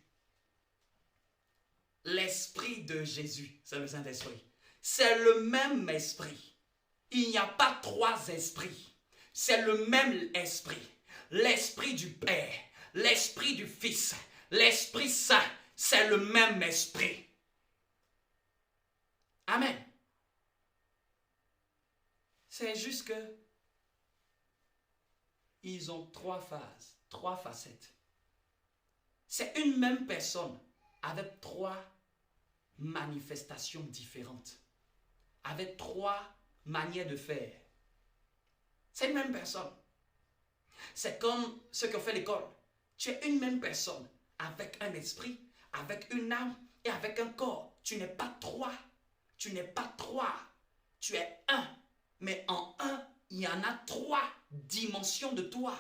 L'Esprit de Jésus, c'est le Saint-Esprit. C'est le même esprit. Il n'y a pas trois esprits. C'est le même esprit. L'Esprit du Père, l'Esprit du Fils, l'Esprit Saint, c'est le même esprit. Amen. C'est juste que ils ont trois phases, trois facettes. C'est une même personne avec trois manifestations différentes, avec trois manières de faire. C'est une même personne. C'est comme ceux qui ont fait l'école. Tu es une même personne avec un esprit, avec une âme et avec un corps. Tu n'es pas trois. Tu n'es pas trois. Tu es un. Mais en un, il y en a trois dimensions de toi.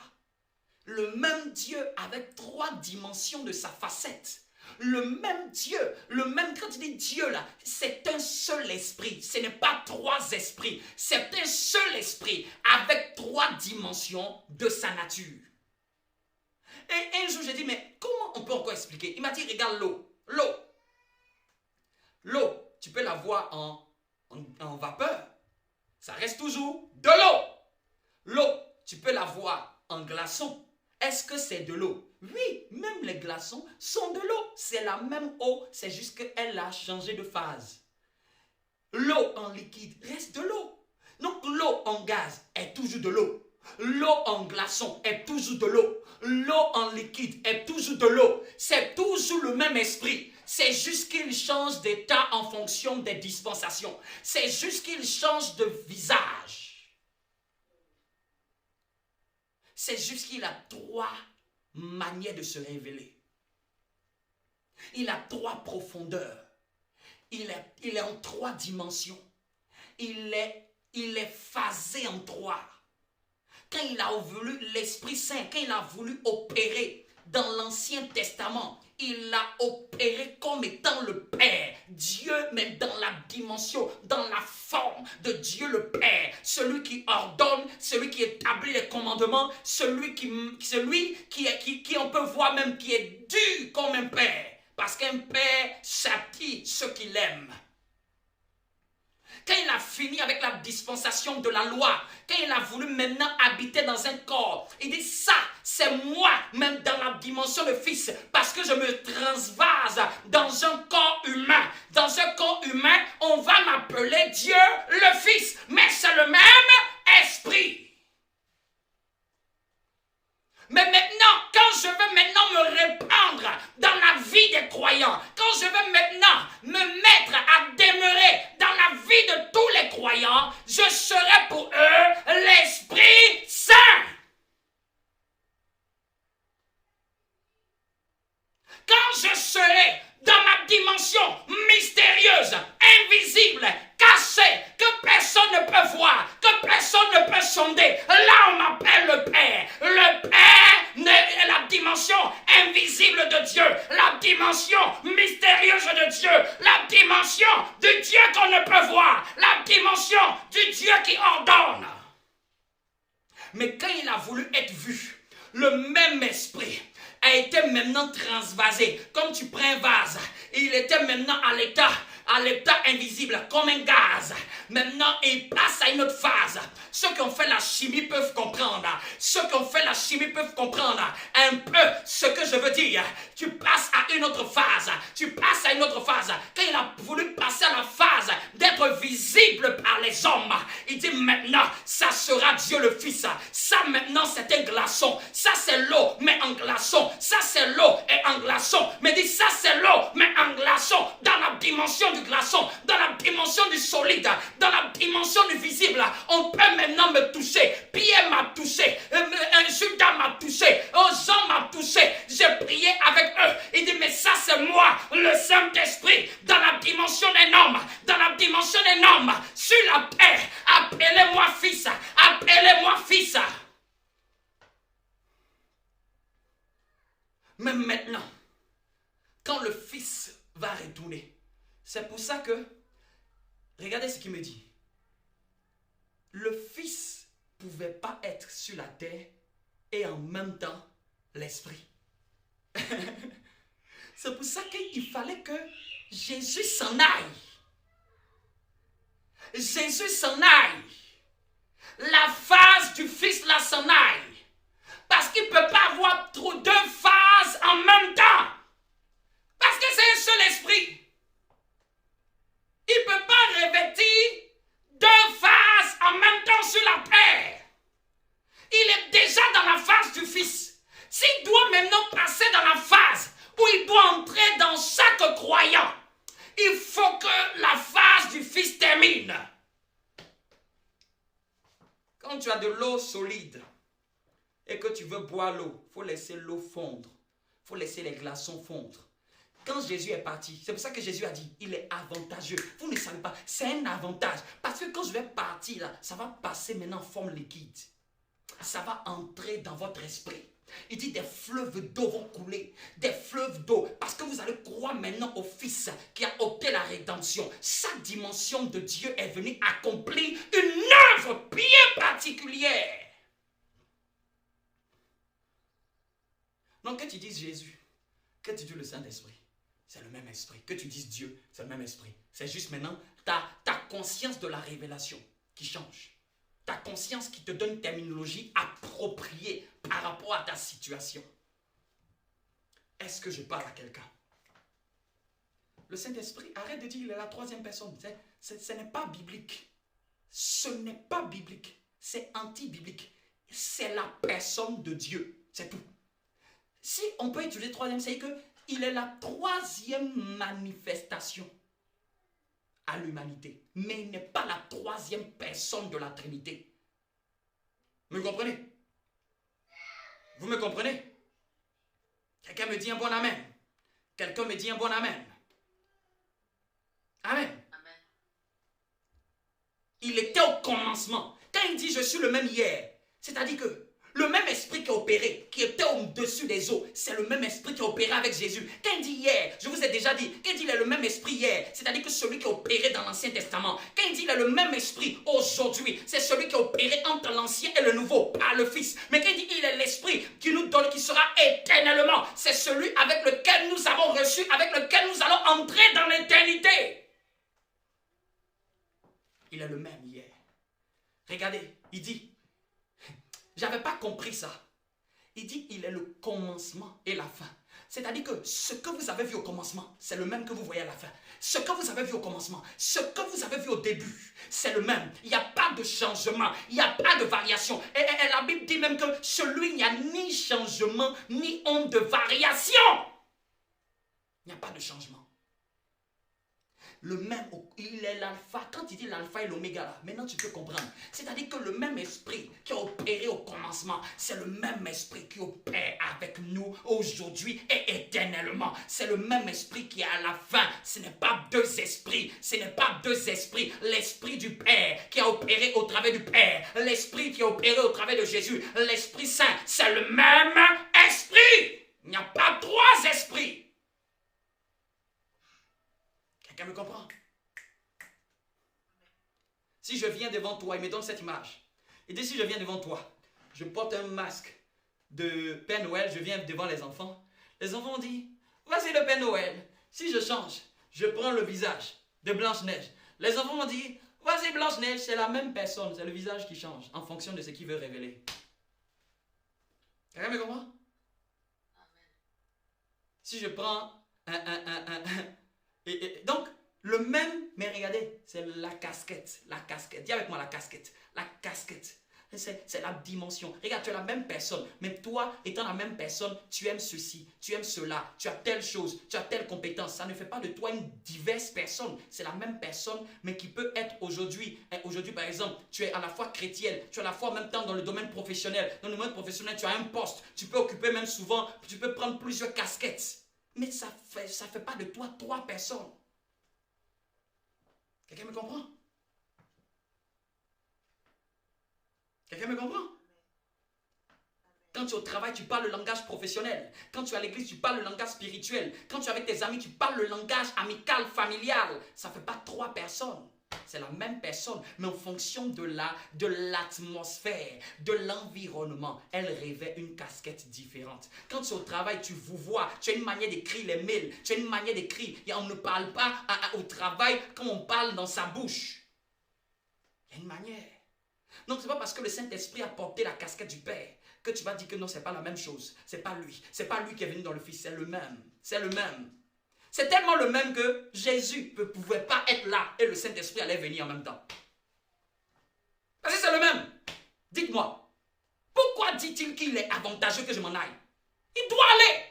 Le même Dieu avec trois dimensions de sa facette. Le même Dieu, quand tu dis Dieu là, c'est un seul esprit. Ce n'est pas trois esprits. C'est un seul esprit avec trois dimensions de sa nature. Et un jour, j'ai dit, mais comment on peut encore expliquer? Il m'a dit, regarde l'eau. L'eau, tu peux la voir en vapeur. Ça reste toujours de l'eau. L'eau, tu peux la voir en glaçon. Est-ce que c'est de l'eau? Oui, même les glaçons sont de l'eau. C'est la même eau, c'est juste qu'elle a changé de phase. L'eau en liquide reste de l'eau. Donc l'eau en gaz est toujours de l'eau. L'eau en glaçon est toujours de l'eau. L'eau en liquide est toujours de l'eau. C'est toujours le même esprit. C'est juste qu'il change d'état en fonction des dispensations. C'est juste qu'il change de visage. C'est juste qu'il a trois manières de se révéler. Il a trois profondeurs. Il est en trois dimensions. Il est phasé en trois. Quand il a voulu l'Esprit Saint, quand il a voulu opérer dans l'Ancien Testament, il l'a opéré comme étant le Père. Dieu, mais dans la dimension, dans la forme de Dieu le Père. Celui qui ordonne, celui qui établit les commandements, celui qui on peut voir même qui est dur comme un Père. Parce qu'un Père châtie ceux qu'il aime. Quand il a fini avec la dispensation de la loi, quand il a voulu maintenant habiter dans un corps, il dit ça, c'est moi, même dans la dimension de fils, parce que je me transvase dans un corps humain. Dans un corps humain, on va m'appeler Dieu le Fils, mais c'est le même esprit. Mais maintenant, quand je veux maintenant me répandre dans la vie des croyants, quand je veux maintenant mystérieuse, invisible, cachée, que personne ne peut voir, que personne ne peut sonder. Là, on m'appelle le Père. Le Père est la dimension invisible de Dieu, la dimension mystérieuse de Dieu, la dimension du Dieu qu'on ne peut voir, la dimension du Dieu qui ordonne. Mais quand il a voulu être vu, le même esprit a été maintenant transvasé. Comme tu prends un vase, il était maintenant à l'état invisible, comme un gaz. Maintenant, il passe à une autre phase. Ceux qui ont fait la chimie peuvent comprendre. Ceux qui ont fait la chimie peuvent comprendre un peu ce que je veux dire. Tu passes à une autre phase. Tu passes à une autre phase. Quand il a voulu passer à la phase d'être visible par les hommes, il dit maintenant, ça sera Dieu le Fils. Ça maintenant, c'est un glaçon. Ça, c'est l'eau, mais en glaçon. Ça, c'est l'eau et en glaçon. Mais dit, ça, c'est l'eau, mais en glaçon. Dans la dimension du glaçon, dans la dimension du solide, dans la dimension du visible, on peut maintenant me toucher. Pierre m'a touché, Judas m'a touché, Jean m'a touché. J'ai prié avec eux. Il dit, mais ça c'est moi, le Saint-Esprit, dans la dimension d'un homme, dans la dimension d'un homme, sur la terre. Appelez-moi fils, appelez-moi fils. Mais maintenant, quand le Fils va retourner, c'est pour ça que, regardez ce qu'il me dit. Le Fils ne pouvait pas être sur la terre et en même temps l'Esprit. C'est pour ça qu'il fallait que Jésus s'en aille. Jésus s'en aille. La phase du Fils là s'en aille. Parce qu'il ne peut pas avoir deux phases en même temps. Parce que c'est un seul esprit. Il ne peut pas revêtir deux phases en même temps sur la terre. Il est déjà dans la phase du Fils. S'il doit maintenant passer dans la phase où il doit entrer dans chaque croyant, il faut que la phase du Fils termine. Quand tu as de l'eau solide et que tu veux boire l'eau, il faut laisser l'eau fondre. Il faut laisser les glaçons fondre. Quand Jésus est parti, c'est pour ça que Jésus a dit, il est avantageux. Vous ne savez pas, c'est un avantage. Parce que quand je vais partir, là, ça va passer maintenant en forme liquide. Ça va entrer dans votre esprit. Il dit des fleuves d'eau vont couler. Des fleuves d'eau. Parce que vous allez croire maintenant au Fils qui a opté la rédemption. Chaque dimension de Dieu est venue accomplir une œuvre bien particulière. Donc que tu dises Jésus, que tu dises le Saint-Esprit, c'est le même esprit. Que tu dises Dieu, c'est le même esprit. C'est juste maintenant ta conscience de la révélation qui change. Ta conscience qui te donne une terminologie appropriée par rapport à ta situation. Est-ce que je parle à quelqu'un? Le Saint-Esprit, arrête de dire qu'il est la troisième personne. Ce n'est pas biblique. Ce n'est pas biblique. C'est anti-biblique. C'est la personne de Dieu. C'est tout. Si on peut utiliser troisième, c'est qu'il est la troisième manifestation à l'humanité. Mais il n'est pas la troisième personne de la Trinité. Vous me comprenez? Vous me comprenez? Quelqu'un me dit un bon amen. Quelqu'un me dit un bon amen. Amen. Amen. Il était au commencement. Quand il dit je suis le même hier, c'est-à-dire que le même esprit qui a opéré, qui était au-dessus des eaux, c'est le même esprit qui a opéré avec Jésus. Quand il dit hier, je vous ai déjà dit, quand il dit il est le même esprit hier, c'est-à-dire que celui qui a opéré dans l'Ancien Testament. Quand il dit il est le même esprit aujourd'hui, c'est celui qui a opéré entre l'Ancien et le Nouveau, par le Fils. Mais quand il dit il est l'esprit qui nous donne, qui sera éternellement, c'est celui avec lequel nous avons reçu, avec lequel nous allons entrer dans l'éternité. Il est le même hier. Regardez, il dit, j'avais pas compris ça. Il dit, il est le commencement et la fin. C'est-à-dire que ce que vous avez vu au commencement, c'est le même que vous voyez à la fin. Ce que vous avez vu au commencement, ce que vous avez vu au début, c'est le même. Il n'y a pas de changement, il n'y a pas de variation. Et la Bible dit même que celui, il n'y a ni changement, ni onde de variation. Il n'y a pas de changement. Le même, il est l'alpha. Quand il dit l'alpha et l'oméga, là, maintenant tu peux comprendre. C'est-à-dire que le même esprit qui a opéré au commencement, c'est le même esprit qui opère avec nous aujourd'hui et éternellement. C'est le même esprit qui est à la fin. Ce n'est pas deux esprits. Ce n'est pas deux esprits. L'esprit du Père qui a opéré au travers du Père. L'esprit qui a opéré au travers de Jésus. L'Esprit Saint, c'est le même esprit. Il n'y a pas trois esprits. Quelqu'un me comprend? Si je viens devant toi, il me donne cette image. Il dit, si je viens devant toi, je porte un masque de Père Noël, je viens devant les enfants. Les enfants ont dit, voici le Père Noël. Si je change, je prends le visage de Blanche-Neige. Les enfants ont dit, voici Blanche-Neige, c'est la même personne, c'est le visage qui change en fonction de ce qu'il veut révéler. Quelqu'un me comprend? Si je prends donc, le même, mais regardez, c'est la casquette. La casquette. Dis avec moi la casquette. La casquette. C'est la dimension. Regarde, tu es la même personne. Mais toi, étant la même personne, tu aimes ceci, tu aimes cela, tu as telle chose, tu as telle compétence. Ça ne fait pas de toi une diverse personne. C'est la même personne, mais qui peut être aujourd'hui. Aujourd'hui, par exemple, tu es à la fois chrétienne, tu es à la fois en même temps dans le domaine professionnel. Dans le domaine professionnel, tu as un poste. Tu peux occuper même souvent, tu peux prendre plusieurs casquettes. Mais ça fait pas de toi trois personnes. Quelqu'un me comprend? Quelqu'un me comprend? Quand tu es au travail, tu parles le langage professionnel. Quand tu es à l'église, tu parles le langage spirituel. Quand tu es avec tes amis, tu parles le langage amical, familial. Ça ne fait pas trois personnes. C'est la même personne, mais en fonction de l'atmosphère, de l'environnement, elle revêt une casquette différente. Quand tu es au travail, tu vous vois, tu as une manière d'écrire les mails, tu as une manière d'écrire. Et on ne parle pas au travail comme on parle dans sa bouche. Il y a une manière. Donc, ce n'est pas parce que le Saint-Esprit a porté la casquette du Père que tu vas dire que non, ce n'est pas la même chose. Ce n'est pas lui. Ce n'est pas lui qui est venu dans le Fils, c'est le même. C'est le même. C'est tellement le même que Jésus ne pouvait pas être là et le Saint-Esprit allait venir en même temps. Parce que c'est le même. Dites-moi, pourquoi dit-il qu'il est avantageux que je m'en aille? Il doit aller.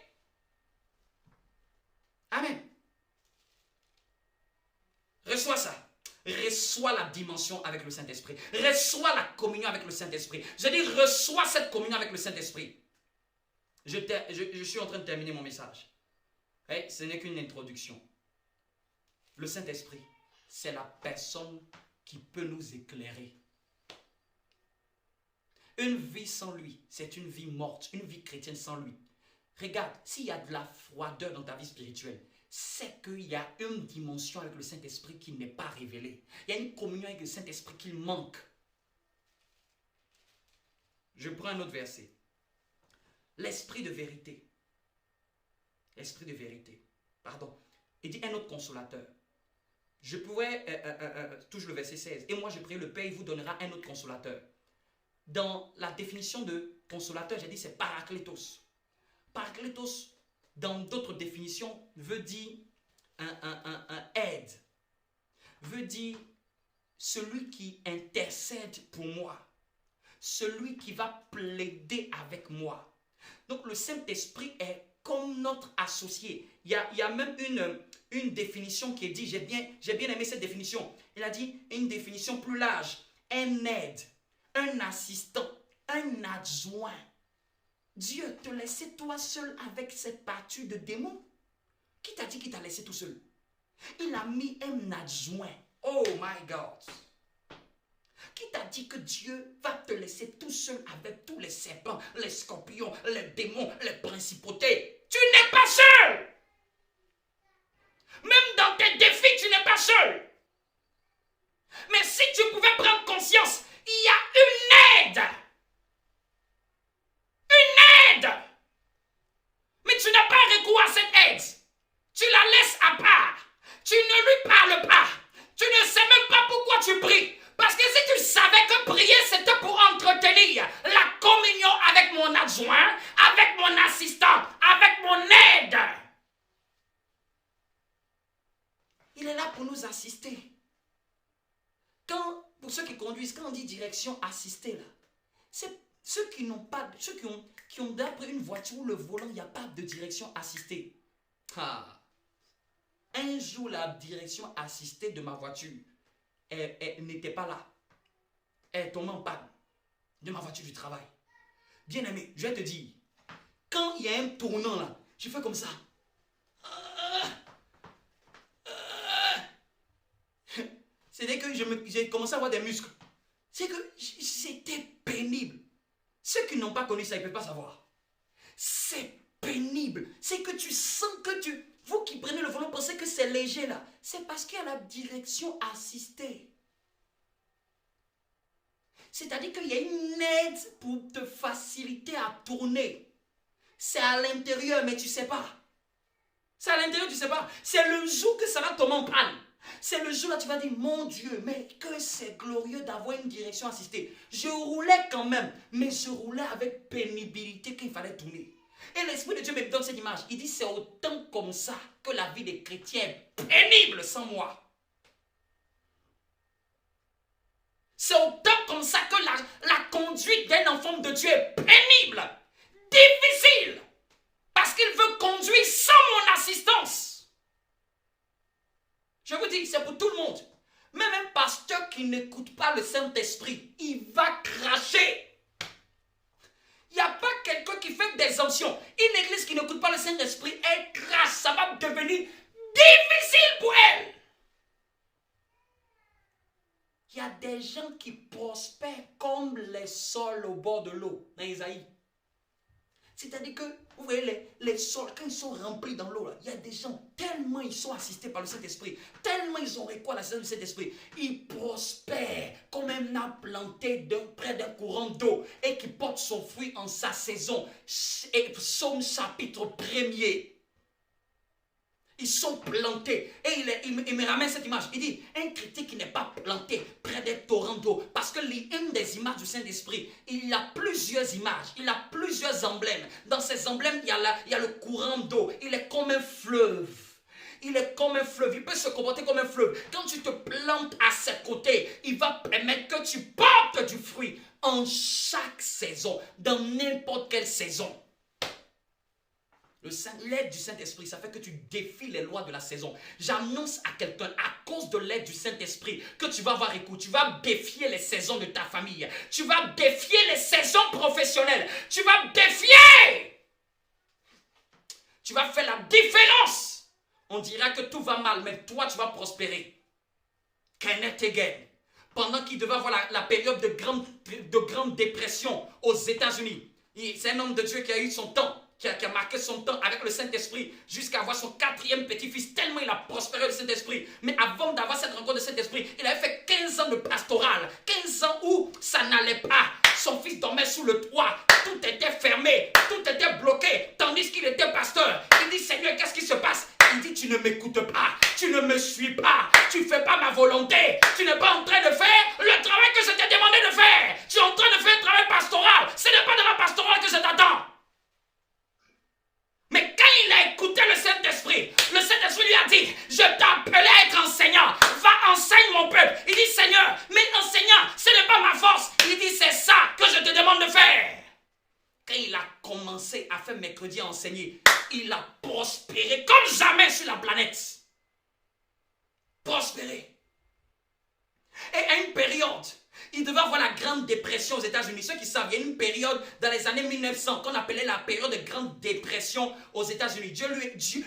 Amen. Reçois ça. Reçois la dimension avec le Saint-Esprit. Reçois la communion avec le Saint-Esprit. Je dis, reçois cette communion avec le Saint-Esprit. Je suis en train de terminer mon message. Hey, ce n'est qu'une introduction. Le Saint-Esprit, c'est la personne qui peut nous éclairer. Une vie sans lui, c'est une vie morte. Une vie chrétienne sans lui. Regarde, s'il y a de la froideur dans ta vie spirituelle, c'est qu'il y a une dimension avec le Saint-Esprit qui n'est pas révélée. Il y a une communion avec le Saint-Esprit qui manque. Je prends un autre verset. L'Esprit de vérité. L'Esprit de vérité. Pardon. Il dit un autre consolateur. Je pourrais, toujours le verset 16. Et moi je prie, le Père, il vous donnera un autre consolateur. Dans la définition de consolateur, j'ai dit c'est parakletos. Parakletos, dans d'autres définitions, veut dire un aide. Veut dire celui qui intercède pour moi. Celui qui va plaider avec moi. Donc le Saint-Esprit est comme notre associé. Il y a même une définition qui est dit, j'ai bien aimé cette définition. Il a dit une définition plus large. Un aide, un assistant, un adjoint. Dieu te laissait toi seul avec cette partie de démon. Qui t'a dit qu'il t'a laissé tout seul? Il a mis un adjoint. Oh my God. Qui t'a dit que Dieu va te laisser tout seul avec tous les serpents, les scorpions, les démons, les principautés? Tu n'es pas seul. Même dans tes défis, tu n'es pas seul. Mais si tu pouvais prendre conscience, il y a une aide. Une aide. Mais tu n'as pas recours à cette aide. Tu la laisses à part. Tu ne lui parles pas. Tu ne sais même pas pourquoi tu pries. Parce que si tu savais que prier, c'était pour entretenir la communion avec mon adjoint, avec mon assistant, avec mon aide. Il est là pour nous assister. Pour ceux qui conduisent, quand on dit direction assistée, là, c'est ceux qui n'ont pas, ceux qui ont d'après une voiture où le volant, il n'y a pas de direction assistée. Ah. Un jour, la direction assistée de ma voiture, elle n'était pas là. Elle est tombée en panne de ma voiture du travail. Bien aimé, je vais te dire, quand il y a un tournant là, je fais comme ça. C'est dès que j'ai commencé à avoir des muscles. C'est que c'était pénible. Ceux qui n'ont pas connu ça, ils ne peuvent pas savoir. C'est pénible. C'est que tu sens que vous qui prenez le volant, pensez que c'est léger là. C'est parce qu'il y a la direction assistée. C'est-à-dire qu'il y a une aide pour te faciliter à tourner. C'est à l'intérieur, mais tu ne sais pas. C'est à l'intérieur, tu ne sais pas. C'est le jour que ça va tomber en panne. C'est le jour là tu vas dire, mon Dieu, mais que c'est glorieux d'avoir une direction assistée. Je roulais quand même, mais je roulais avec pénibilité qu'il fallait tourner. Et l'Esprit de Dieu me donne cette image. Il dit, c'est autant comme ça que la vie des chrétiens est pénible sans moi. C'est autant comme ça que la conduite d'un enfant de Dieu est pénible, difficile, parce qu'il veut conduire sans mon assistance. Je vous dis, c'est pour tout le monde. Même un pasteur qui n'écoute pas le Saint-Esprit, il va cracher. Il n'y a pas quelqu'un qui fait des options. Une église qui n'écoute pas le Saint-Esprit, elle crache. Ça va devenir difficile pour elle. Il y a des gens qui prospèrent comme les sols au bord de l'eau, dans Isaïe. C'est-à-dire que, vous voyez, les sols, quand ils sont remplis dans l'eau, il y a des gens, tellement ils sont assistés par le Saint-Esprit, tellement ils ont recours à l'assistance du Saint-Esprit, ils prospèrent comme un arbre planté près d'un courant d'eau et qui porte son fruit en sa saison. Et Psaume chapitre 1er. Ils sont plantés. Et il me ramène cette image. Il dit, un chrétien qui n'est pas planté près des torrents d'eau. Parce que l'une des images du Saint-Esprit, il a plusieurs images. Il a plusieurs emblèmes. Dans ces emblèmes, il y a le courant d'eau. Il est comme un fleuve. Il est comme un fleuve. Il peut se comporter comme un fleuve. Quand tu te plantes à ses côtés, il va permettre que tu portes du fruit en chaque saison. Dans n'importe quelle saison. L'aide du Saint-Esprit, ça fait que tu défies les lois de la saison. J'annonce à quelqu'un, à cause de l'aide du Saint-Esprit, que tu vas avoir écoute. Tu vas défier les saisons de ta famille. Tu vas défier les saisons professionnelles. Tu vas défier. Tu vas faire la différence. On dira que tout va mal, mais toi, tu vas prospérer. Kenneth Hagin, pendant qu'il devait avoir la période de grande dépression aux États-Unis, c'est un homme de Dieu qui a eu son temps. Qui a marqué son temps avec le Saint-Esprit jusqu'à avoir son 4e petit-fils, tellement il a prospéré le Saint-Esprit. Mais avant d'avoir cette rencontre de Saint-Esprit, il avait fait 15 ans de pastoral, 15 ans où ça n'allait pas. Son fils dormait sous le toit, tout était fermé, tout était bloqué, tandis qu'il était pasteur. Il dit, Seigneur, qu'est-ce qui se passe? Il dit, tu ne m'écoutes pas, tu ne me suis pas, tu ne fais pas ma volonté, tu n'es pas en train de faire le travail que je t'ai demandé de faire. Tu es en train de faire un travail pastoral, ce n'est pas de la pastorale que je t'attends. Mais quand il a écouté le Saint-Esprit lui a dit, je t'appelais à être enseignant, va enseigne mon peuple. Il dit, Seigneur, mais enseignant, ce n'est pas ma force. Il dit, c'est ça que je te demande de faire. Quand il a commencé à faire mercredi à enseigner, il a prospéré comme jamais sur la planète. Prospéré. Et à une période, il devait avoir la grande dépression aux États-Unis. Ceux qui savent, il y a une période dans les années 1900 qu'on appelait la période de grande dépression aux États-Unis.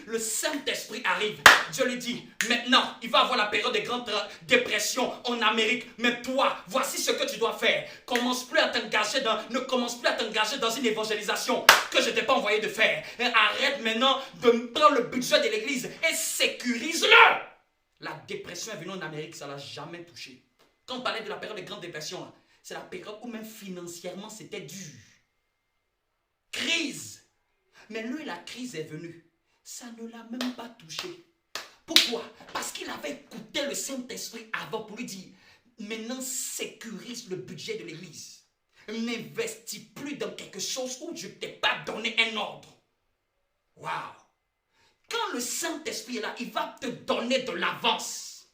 Le Saint-Esprit arrive. Dieu lui dit, maintenant, il va avoir la période de grande dépression en Amérique. Mais toi, voici ce que tu dois faire. Ne commence plus à t'engager dans une évangélisation que je ne t'ai pas envoyé de faire. Et arrête maintenant de prendre le budget de l'église et sécurise-le. La dépression est venue en Amérique, ça ne l'a jamais touché. Quand on parlait de la période de grande dépression, c'est la période où même financièrement c'était dur. Crise. Mais lui, la crise est venue. Ça ne l'a même pas touché. Pourquoi? Parce qu'il avait écouté le Saint-Esprit avant pour lui dire, maintenant sécurise le budget de l'église. N'investis plus dans quelque chose où je ne t'ai pas donné un ordre. Waouh! Quand le Saint-Esprit est là, il va te donner de l'avance.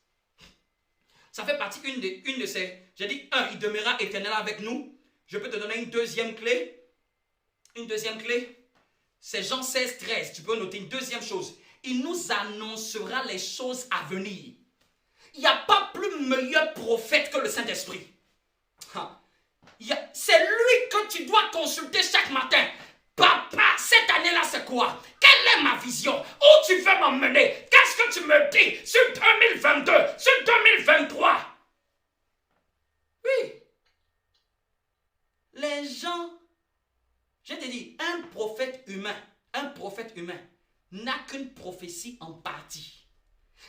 Ça fait partie une de ces... J'ai dit, il demeurera éternellement avec nous. Je peux te donner une deuxième clé. Une deuxième clé, c'est Jean 16, 13. Tu peux noter une deuxième chose. il nous annoncera les choses à venir. Il n'y a pas plus meilleur prophète que le Saint-Esprit. C'est lui que tu dois consulter chaque matin. Papa, cette année-là, c'est quoi? Quelle est ma vision? Où tu veux m'emmener? Qu'est-ce que tu me dis sur 2022, sur 2023? Oui. Les gens, je te dis, un prophète humain n'a qu'une prophétie en partie.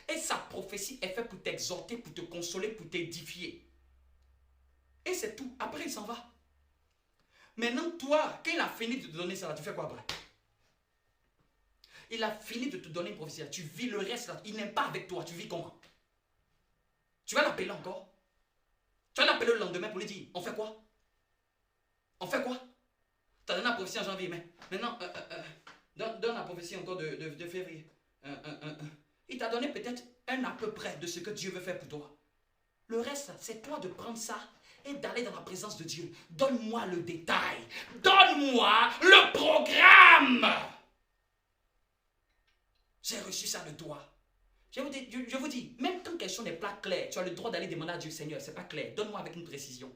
Et sa prophétie est faite pour t'exhorter, pour te consoler, pour t'édifier. Et c'est tout. Après, il s'en va. Maintenant, toi, quand il a fini de te donner ça, tu fais quoi après? Il a fini de te donner une prophétie. Tu vis le reste là. Il n'est pas avec toi. Tu vis comment? Tu vas l'appeler encore? Tu vas l'appeler le lendemain pour lui dire, on fait quoi? On fait quoi? Tu as donné la prophétie en janvier, mais maintenant, donne la prophétie encore de février. Il t'a donné peut-être un à peu près de ce que Dieu veut faire pour toi. Le reste, c'est toi de prendre ça et d'aller dans la présence de Dieu. Donne-moi le détail. Donne-moi le programme. J'ai reçu ça de toi. Je vous dis, même quand quelque chose n'est pas clair, tu as le droit d'aller demander à Dieu, Seigneur, c'est pas clair. Donne-moi avec une précision.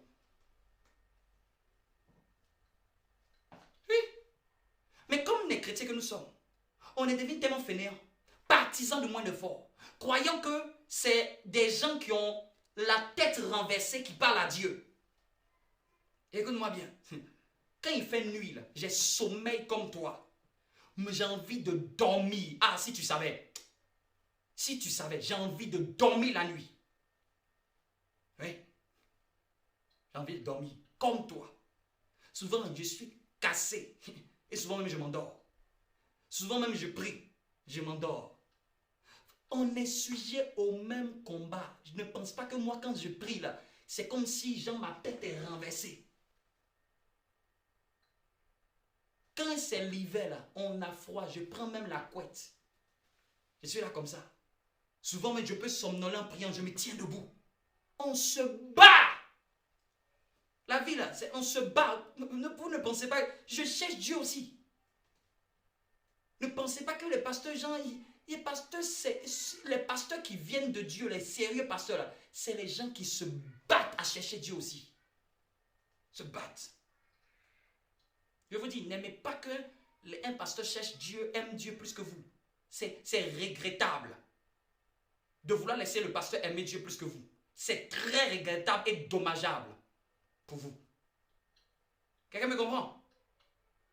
Oui. Mais comme les chrétiens que nous sommes, on est devenus tellement fainéants, partisans de moins de fort, croyant que c'est des gens qui ont la tête renversée qui parlent à Dieu. Écoute-moi bien. Quand il fait nuit, j'ai sommeil comme toi. Mais j'ai envie de dormir. Ah, si tu savais. Si tu savais, j'ai envie de dormir la nuit. Oui. J'ai envie de dormir comme toi. Souvent, je suis cassé. Et souvent même, je m'endors. Souvent même, je prie. Je m'endors. On est sujet au même combat. Je ne pense pas que moi, quand je prie là, c'est comme si genre, ma tête est renversée. Quand c'est l'hiver là, on a froid, je prends même la couette. Je suis là comme ça. Souvent même je peux somnoler en priant, je me tiens debout. On se bat. La vie là, on se bat. Vous ne pensez pas, je cherche Dieu aussi. Ne pensez pas que les pasteurs, les pasteurs qui viennent de Dieu, les sérieux pasteurs là, c'est les gens qui se battent à chercher Dieu aussi. Se battent. Je vous dis, n'aimez pas que un pasteur cherche Dieu, aime Dieu plus que vous. C'est regrettable de vouloir laisser le pasteur aimer Dieu plus que vous. C'est très regrettable et dommageable pour vous. Quelqu'un me comprend?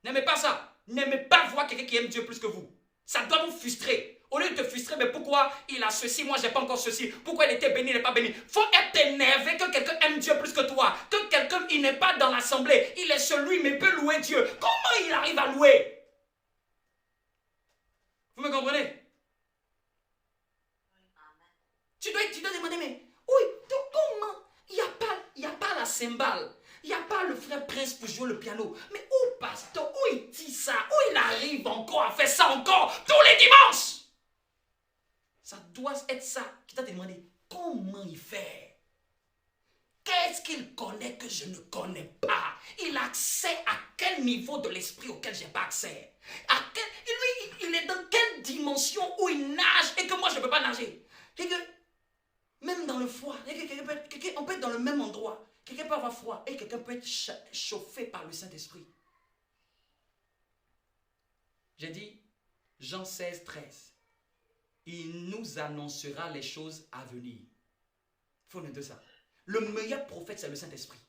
N'aimez pas ça. N'aimez pas voir quelqu'un qui aime Dieu plus que vous. Ça doit vous frustrer. Au lieu de te frustrer, mais pourquoi il a ceci, moi j'ai pas encore ceci. Pourquoi il était béni, il n'est pas béni. Faut être énervé que quelqu'un aime Dieu plus que toi. Que quelqu'un, il n'est pas dans l'assemblée. Il est celui, mais peut louer Dieu. Comment il arrive à louer? Vous me comprenez? Tu dois demander, mais oui, comment? Il n'y a pas la cymbale. Il n'y a pas le frère Prince pour jouer le piano. Mais où pasteur? Où il dit ça? Où il arrive encore à faire ça encore tous les dimanches? Ça doit être ça qui t'a demandé. Comment il fait? Qu'est-ce qu'il connaît que je ne connais pas? Il a accès à quel niveau de l'esprit auquel je n'ai pas accès? Lui, il est dans quelle dimension où il nage et que moi je ne peux pas nager? Et que même dans le froid, on peut être dans le même endroit. Quelqu'un peut avoir froid et quelqu'un peut être chauffé par le Saint-Esprit. J'ai dit, Jean 16, 13. Il nous annoncera les choses à venir. Il faut noter ça. Le meilleur prophète, c'est le Saint-Esprit.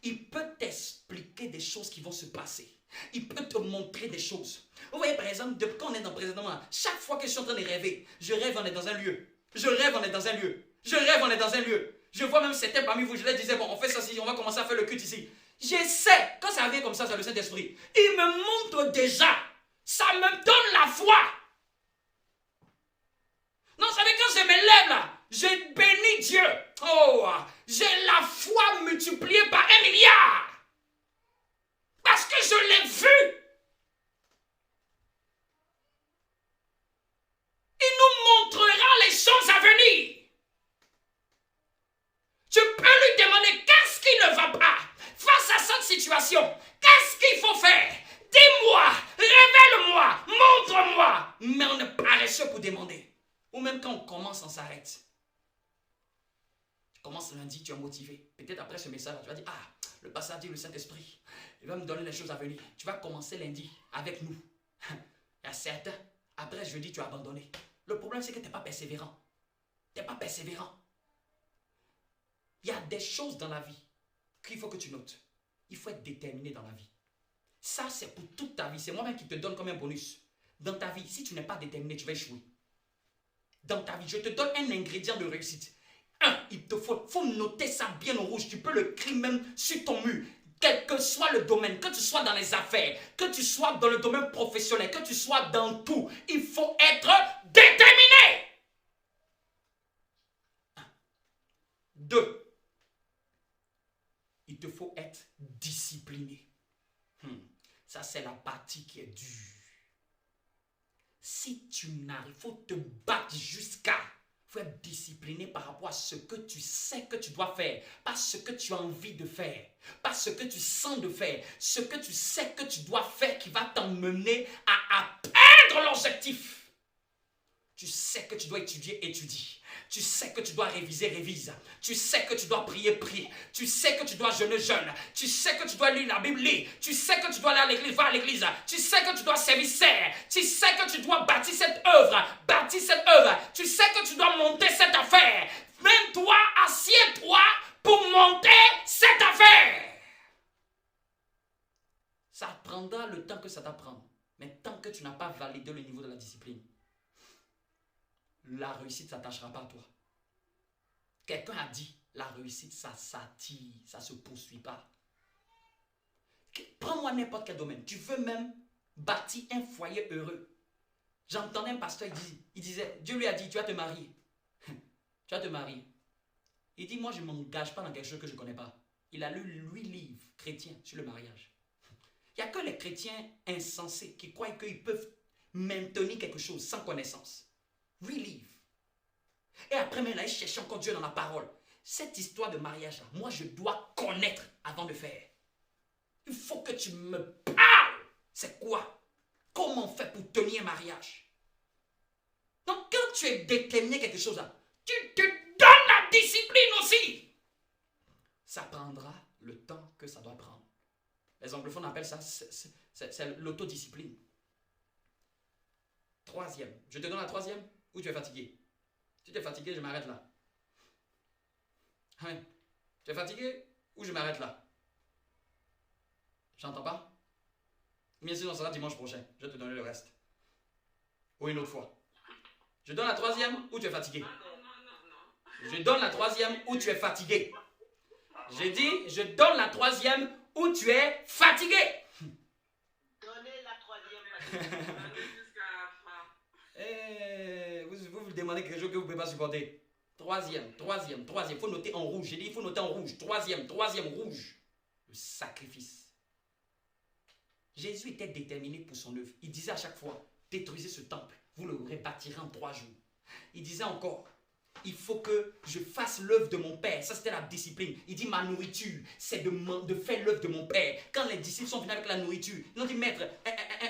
Il peut t'expliquer des choses qui vont se passer. Il peut te montrer des choses. Vous voyez, par exemple, depuis qu'on est dans présentement, chaque fois que je suis en train de rêver, je rêve, on est dans un lieu. Je rêve, on est dans un lieu. Je rêve, on est dans un lieu. Je vois même certains parmi vous, je leur disais, bon, on fait ça ici, on va commencer à faire le culte ici. J'essaie, quand ça vient comme ça, c'est le Saint-Esprit. Il me montre déjà. Ça me donne la foi. Non, vous savez, quand je me lève là, je bénis Dieu. Oh, j'ai la foi multipliée par 1 milliard. Parce que je l'ai vu. Il nous montrera les choses à venir. Tu peux lui demander qu'est-ce qui ne va pas face à cette situation. Qu'est-ce qu'il faut faire? Dis-moi, révèle-moi, montre-moi. Mais on ne peut demander. Ou même quand on commence, on s'arrête. Tu commences lundi, tu es motivé. Peut-être après ce message, tu vas dire, ah, le pasteur dit le Saint-Esprit, il va me donner les choses à venir. Tu vas commencer lundi avec nous. Il y a certains, après jeudi, tu as abandonné. Le problème, c'est que tu n'es pas persévérant. Tu n'es pas persévérant. Il y a des choses dans la vie qu'il faut que tu notes. Il faut être déterminé dans la vie. Ça, c'est pour toute ta vie. C'est moi-même qui te donne comme un bonus. Dans ta vie, si tu n'es pas déterminé, tu vas échouer. Dans ta vie, je te donne un ingrédient de réussite. Il te faut noter ça bien en rouge. Tu peux le écrire même sur ton mur. Quel que soit le domaine, que tu sois dans les affaires, que tu sois dans le domaine professionnel, que tu sois dans tout, il faut être déterminé. 2. Il te faut être discipliné. Ça, c'est la partie qui est dure. Si tu n'arrives, il faut te battre jusqu'à... Il faut être discipliné par rapport à ce que tu sais que tu dois faire. Pas ce que tu as envie de faire. Pas ce que tu sens de faire. Ce que tu sais que tu dois faire qui va t'emmener à atteindre l'objectif. Tu sais que tu dois étudier, étudie. Tu sais que tu dois réviser, révise. Tu sais que tu dois prier, prie. Tu sais que tu dois jeûner, jeûne. Tu sais que tu dois lire la Bible, lis. Tu sais que tu dois aller à l'église, va à l'église. Tu sais que tu dois servir, sers. Tu sais que tu dois bâtir cette œuvre. Bâtir cette œuvre. Tu sais que tu dois monter cette affaire. Mets-toi, assieds-toi pour monter cette affaire. Ça prendra le temps que ça t'apprend. Mais tant que tu n'as pas validé le niveau de la discipline, la réussite ne s'attachera pas à toi. Quelqu'un a dit, la réussite, ça s'attire, ça ne se poursuit pas. Prends-moi n'importe quel domaine. Tu veux même bâtir un foyer heureux. J'entendais un pasteur, il disait, Dieu lui a dit, tu vas te marier. Tu vas te marier. Il dit, moi, je ne m'engage pas dans quelque chose que je ne connais pas. Il a lu 8 livres chrétiens sur le mariage. Il n'y a que les chrétiens insensés qui croient qu'ils peuvent maintenir quelque chose sans connaissance. 8 livres. Et après, il a cherché encore Dieu dans la parole. Cette histoire de mariage-là, moi, je dois connaître avant de faire. Il faut que tu me parles. C'est quoi? Comment on fait pour tenir un mariage? Donc, quand tu es déterminé quelque chose là, tu te donnes la discipline aussi. Ça prendra le temps que ça doit prendre. Les anglophones appellent ça, c'est l'autodiscipline. 3e. Je te donne la 3e ou tu es fatigué? Si tu es fatigué, je m'arrête là. Oui. Tu es fatigué ou je m'arrête là? J'entends pas? Bien sûr, on sera dimanche prochain. Je vais te donner le reste. Ou une autre fois. Je donne la 3e ou tu es fatigué? Je donne la 3e ou tu es fatigué? J'ai dit, je donne la 3e ou tu es fatigué? Donnez la 3e. Vous demandez quelque chose que vous ne pouvez pas supporter. 3e. Il faut noter en rouge. J'ai dit, il faut noter en rouge. 3e rouge. Le sacrifice. Jésus était déterminé pour son œuvre. Il disait à chaque fois, détruisez ce temple, vous le rebâtirez en 3 jours. Il disait encore, il faut que je fasse l'œuvre de mon Père. Ça, c'était la discipline. Il dit, ma nourriture, c'est de faire l'œuvre de mon Père. Quand les disciples sont venus avec la nourriture, ils ont dit, maître,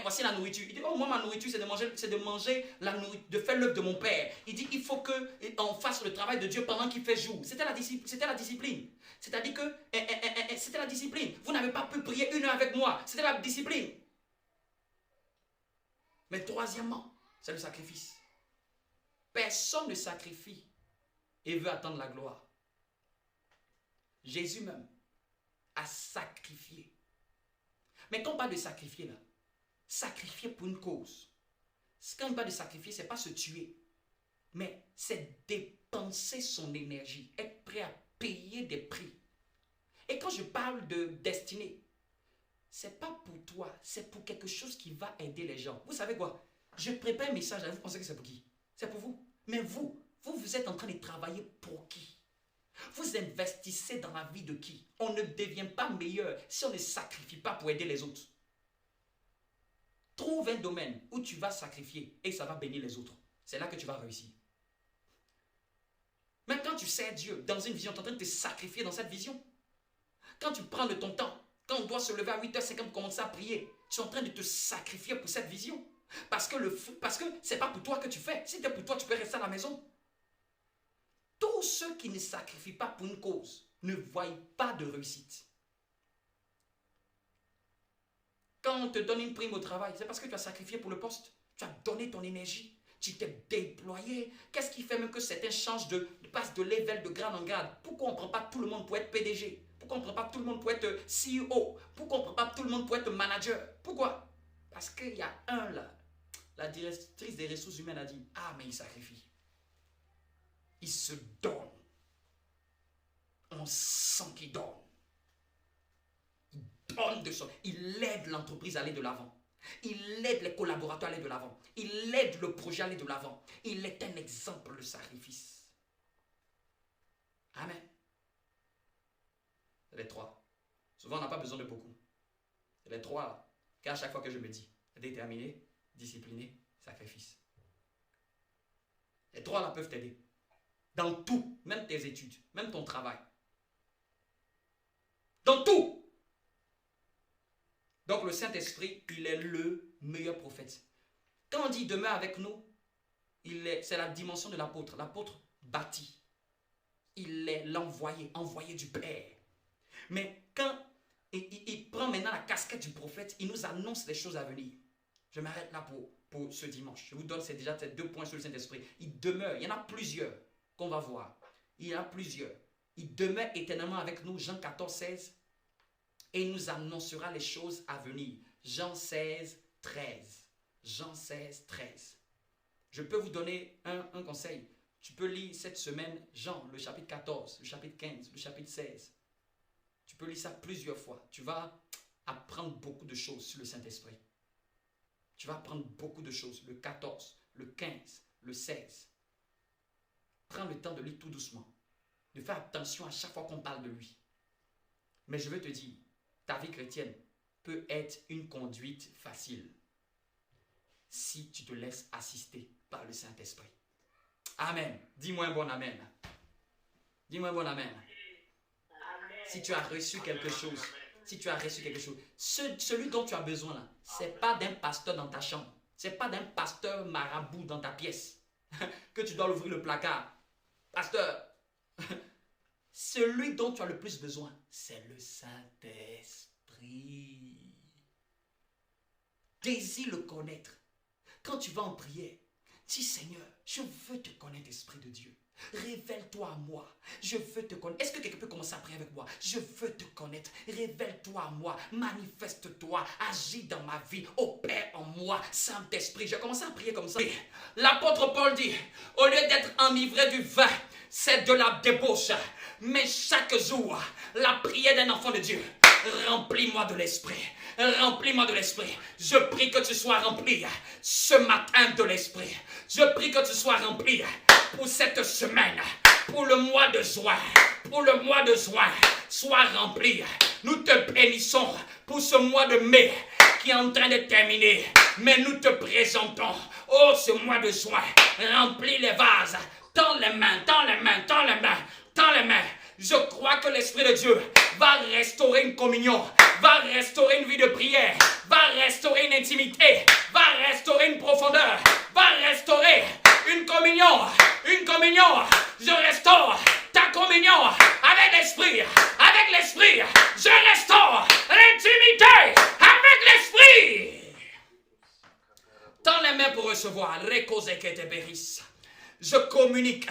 voici la nourriture. Il dit, oh, moi, ma nourriture, c'est de manger la nourriture, de faire l'œuvre de mon Père. Il dit, il faut qu'on fasse le travail de Dieu pendant qu'il fait jour. C'était la discipline. C'est-à-dire que c'était la discipline. Vous n'avez pas pu prier 1 heure avec moi. C'était la discipline. Mais 3e, c'est le sacrifice. Personne ne sacrifie et veut attendre la gloire. Jésus même a sacrifié. Mais quand on parle de sacrifier là, sacrifier pour une cause. Quand on parle de sacrifier, ce n'est pas se tuer, mais c'est dépenser son énergie, être prêt à payer des prix. Et quand je parle de destinée, ce n'est pas pour toi, c'est pour quelque chose qui va aider les gens. Vous savez quoi? Je prépare un message, vous pensez que c'est pour qui? C'est pour vous. Mais vous êtes en train de travailler pour qui? Vous investissez dans la vie de qui? On ne devient pas meilleur si on ne sacrifie pas pour aider les autres. Trouve un domaine où tu vas sacrifier et ça va bénir les autres. C'est là que tu vas réussir. Mais quand tu sers Dieu dans une vision, tu es en train de te sacrifier dans cette vision. Quand tu prends de ton temps, quand on doit se lever à 8h50 pour commencer à prier, tu es en train de te sacrifier pour cette vision. Parce que ce n'est pas pour toi que tu fais. Si c'était pour toi, tu peux rester à la maison. Tous ceux qui ne sacrifient pas pour une cause ne voient pas de réussite. Quand on te donne une prime au travail, c'est parce que tu as sacrifié pour le poste. Tu as donné ton énergie. Tu t'es déployé. Qu'est-ce qui fait même que certains changent passent de level, de grade en grade? Pourquoi on ne prend pas tout le monde pour être PDG? Pourquoi on ne prend pas tout le monde pour être CEO? Pourquoi on ne prend pas tout le monde pour être manager? Pourquoi? Parce qu'il y a un là. La directrice des ressources humaines a dit, ah mais il sacrifie. Il se donne. On sent qu'il donne. Il donne de son. Il aide l'entreprise à aller de l'avant. Il aide les collaborateurs à aller de l'avant. Il aide le projet à aller de l'avant. Il est un exemple de sacrifice. Amen. C'est les trois. Souvent, on n'a pas besoin de beaucoup. C'est les trois là. Qu'à chaque fois que je me dis, déterminé, discipliné, sacrifice. Les trois là peuvent t'aider. Dans tout, même tes études, même ton travail. Dans tout. Donc le Saint-Esprit, il est le meilleur prophète. Quand on dit demeure avec nous, c'est la dimension de l'apôtre. L'apôtre bâtit. Il est l'envoyé, envoyé du Père. Mais quand il prend maintenant la casquette du prophète, il nous annonce les choses à venir. Je m'arrête là pour ce dimanche. Je vous donne déjà ces 2 points sur le Saint-Esprit. Il demeure, il y en a plusieurs qu'on va voir. Il y en a plusieurs. Il demeure éternellement avec nous, Jean 14, 16. Et il nous annoncera les choses à venir. Jean 16, 13. Jean 16, 13. Je peux vous donner un conseil. Tu peux lire cette semaine Jean, le chapitre 14, le chapitre 15, le chapitre 16. Tu peux lire ça plusieurs fois. Tu vas apprendre beaucoup de choses sur le Saint-Esprit. Tu vas apprendre beaucoup de choses. Le 14, le 15, le 16. Prends le temps de lire tout doucement. De faire attention à chaque fois qu'on parle de lui. Mais je veux te dire, ta vie chrétienne peut être une conduite facile si tu te laisses assister par le Saint-Esprit. Amen. Dis-moi un bon amen. Dis-moi un bon amen. Si tu as reçu quelque chose, si tu as reçu quelque chose, celui dont tu as besoin là, ce n'est pas d'un pasteur dans ta chambre, ce n'est pas d'un pasteur marabout dans ta pièce, que tu dois ouvrir le placard. Pasteur, celui dont tu as le plus besoin, c'est le Saint-Esprit. Désire le connaître. Quand tu vas en prière, dis Seigneur, je veux te connaître, Esprit de Dieu. Révèle-toi à moi. Je veux te connaître. Est-ce que quelqu'un peut commencer à prier avec moi? Je veux te connaître. Révèle-toi à moi. Manifeste-toi. Agis dans ma vie. Opère en moi. Saint-Esprit. Je commence à prier comme ça. L'apôtre Paul dit, au lieu d'être enivré du vin, c'est de la débauche. Mais chaque jour, la prière d'un enfant de Dieu, remplis-moi de l'Esprit. Remplis-moi de l'Esprit. Je prie que tu sois rempli ce matin de l'Esprit. Je prie que tu sois rempli pour cette semaine, pour le mois de juin. Pour le mois de juin, sois rempli. Nous te bénissons pour ce mois de mai qui est en train de terminer. Mais nous te présentons, oh ce mois de juin, remplis les vases. Tends les mains, tends les mains, tends les mains, tends les mains. Je crois que l'Esprit de Dieu va restaurer une communion, va restaurer une vie de prière, va restaurer une intimité, va restaurer une profondeur, va restaurer une communion, une communion. Je restaure ta communion avec l'Esprit, avec l'Esprit. Je restaure l'intimité avec l'Esprit. Tends les mains pour recevoir. Je communique.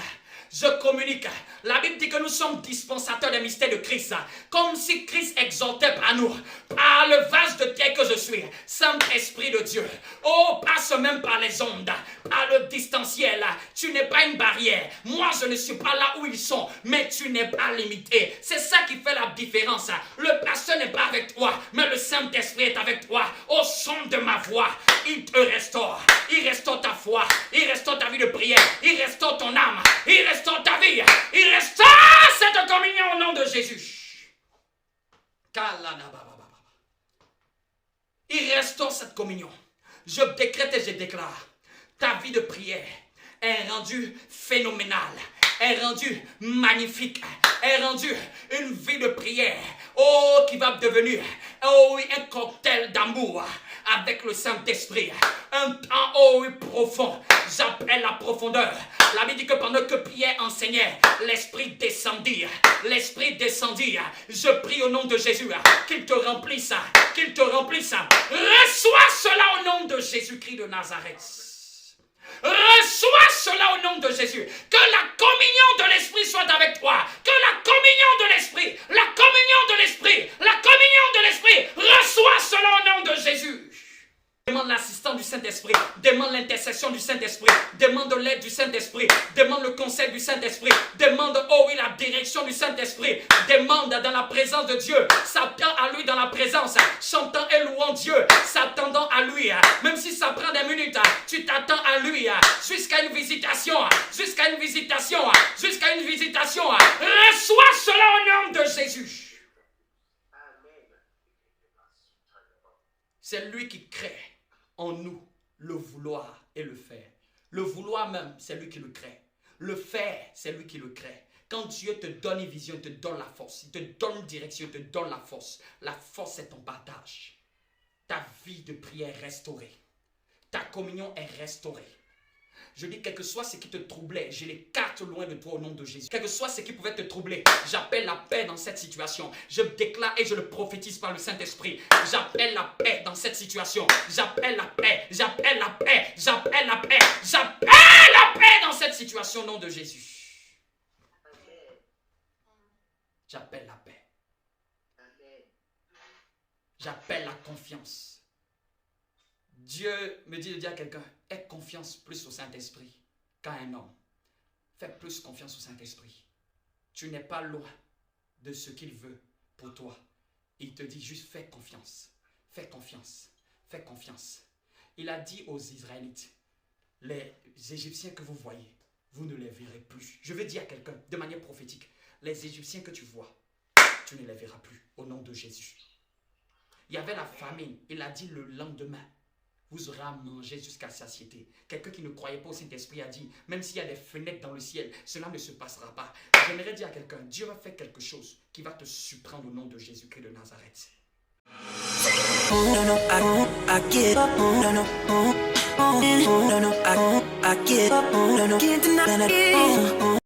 Je communique. La Bible dit que nous sommes dispensateurs des mystères de Christ. Comme si Christ exhortait par nous. Par le vase de terre que je suis. Saint-Esprit de Dieu. Oh, passe même par les ondes. Par le distanciel. Tu n'es pas une barrière. Moi, je ne suis pas là où ils sont. Mais tu n'es pas limité. C'est ça qui fait la différence. Le pasteur n'est pas avec toi. Mais le Saint-Esprit est avec toi. Au son de ma voix, il te restaure. Il restaure ta foi. Il restaure ta vie de prière. Il restaure ton âme. Il restaure ta vie. Il restaure cette communion au nom de Jésus. Il restaure cette communion. Je décrète et je déclare. Ta vie de prière est rendue phénoménale. Est rendue magnifique. Est rendue une vie de prière. Oh, qui va devenir, oh oui, un cocktail d'amour. avec le Saint-Esprit. Un temps haut et profond. J'appelle la profondeur. La Bible dit que pendant que Pierre enseignait, l'Esprit descendit. L'Esprit descendit. Je prie au nom de Jésus qu'il te remplisse. Qu'il te remplisse. Reçois cela au nom de Jésus-Christ de Nazareth. Reçois cela au nom de Jésus. Que la communion de l'Esprit soit avec toi. Que la communion de l'Esprit, la communion de l'Esprit, la communion de l'Esprit, reçois cela au nom de Jésus. Demande l'assistance du Saint-Esprit, demande l'intercession du Saint-Esprit, demande l'aide du Saint-Esprit, demande le conseil du Saint-Esprit, demande, oh oui, la direction du Saint-Esprit, demande dans la présence de Dieu, s'attend à lui dans la présence, chantant et louant Dieu, s'attendant à lui, même si ça prend des minutes, tu t'attends à lui, jusqu'à une visitation, jusqu'à une visitation, jusqu'à une visitation, reçois cela au nom de Jésus. C'est lui qui crée en nous le vouloir et le faire. Le vouloir même, c'est lui qui le crée. Le faire, c'est lui qui le crée. Quand Dieu te donne une vision, il te donne la force. Il te donne une direction, il te donne la force. La force, c'est ton partage. Ta vie de prière est restaurée. Ta communion est restaurée. Je dis, quel que soit ce qui te troublait, je l'écarte loin de toi au nom de Jésus. Quel que soit ce qui pouvait te troubler, j'appelle la paix dans cette situation. Je déclare et je le prophétise par le Saint-Esprit. J'appelle la paix dans cette situation. J'appelle la paix, j'appelle la paix, j'appelle la paix, j'appelle la paix dans cette situation au nom de Jésus. J'appelle la paix. J'appelle la confiance. Dieu me dit de dire à quelqu'un, aie confiance plus au Saint-Esprit qu'à un homme. Fais plus confiance au Saint-Esprit. Tu n'es pas loin de ce qu'il veut pour toi. Il te dit juste fais confiance. Fais confiance. Fais confiance. Il a dit aux Israélites, les Égyptiens que vous voyez, vous ne les verrez plus. Je veux dire à quelqu'un de manière prophétique, les Égyptiens que tu vois, tu ne les verras plus au nom de Jésus. Il y avait la famine. Il a dit le lendemain, vous aurez à manger jusqu'à satiété. Quelqu'un qui ne croyait pas au Saint-Esprit a dit, même s'il y a des fenêtres dans le ciel, cela ne se passera pas. J'aimerais dire à quelqu'un, Dieu va faire quelque chose qui va te surprendre au nom de Jésus-Christ de Nazareth. I can't deny it.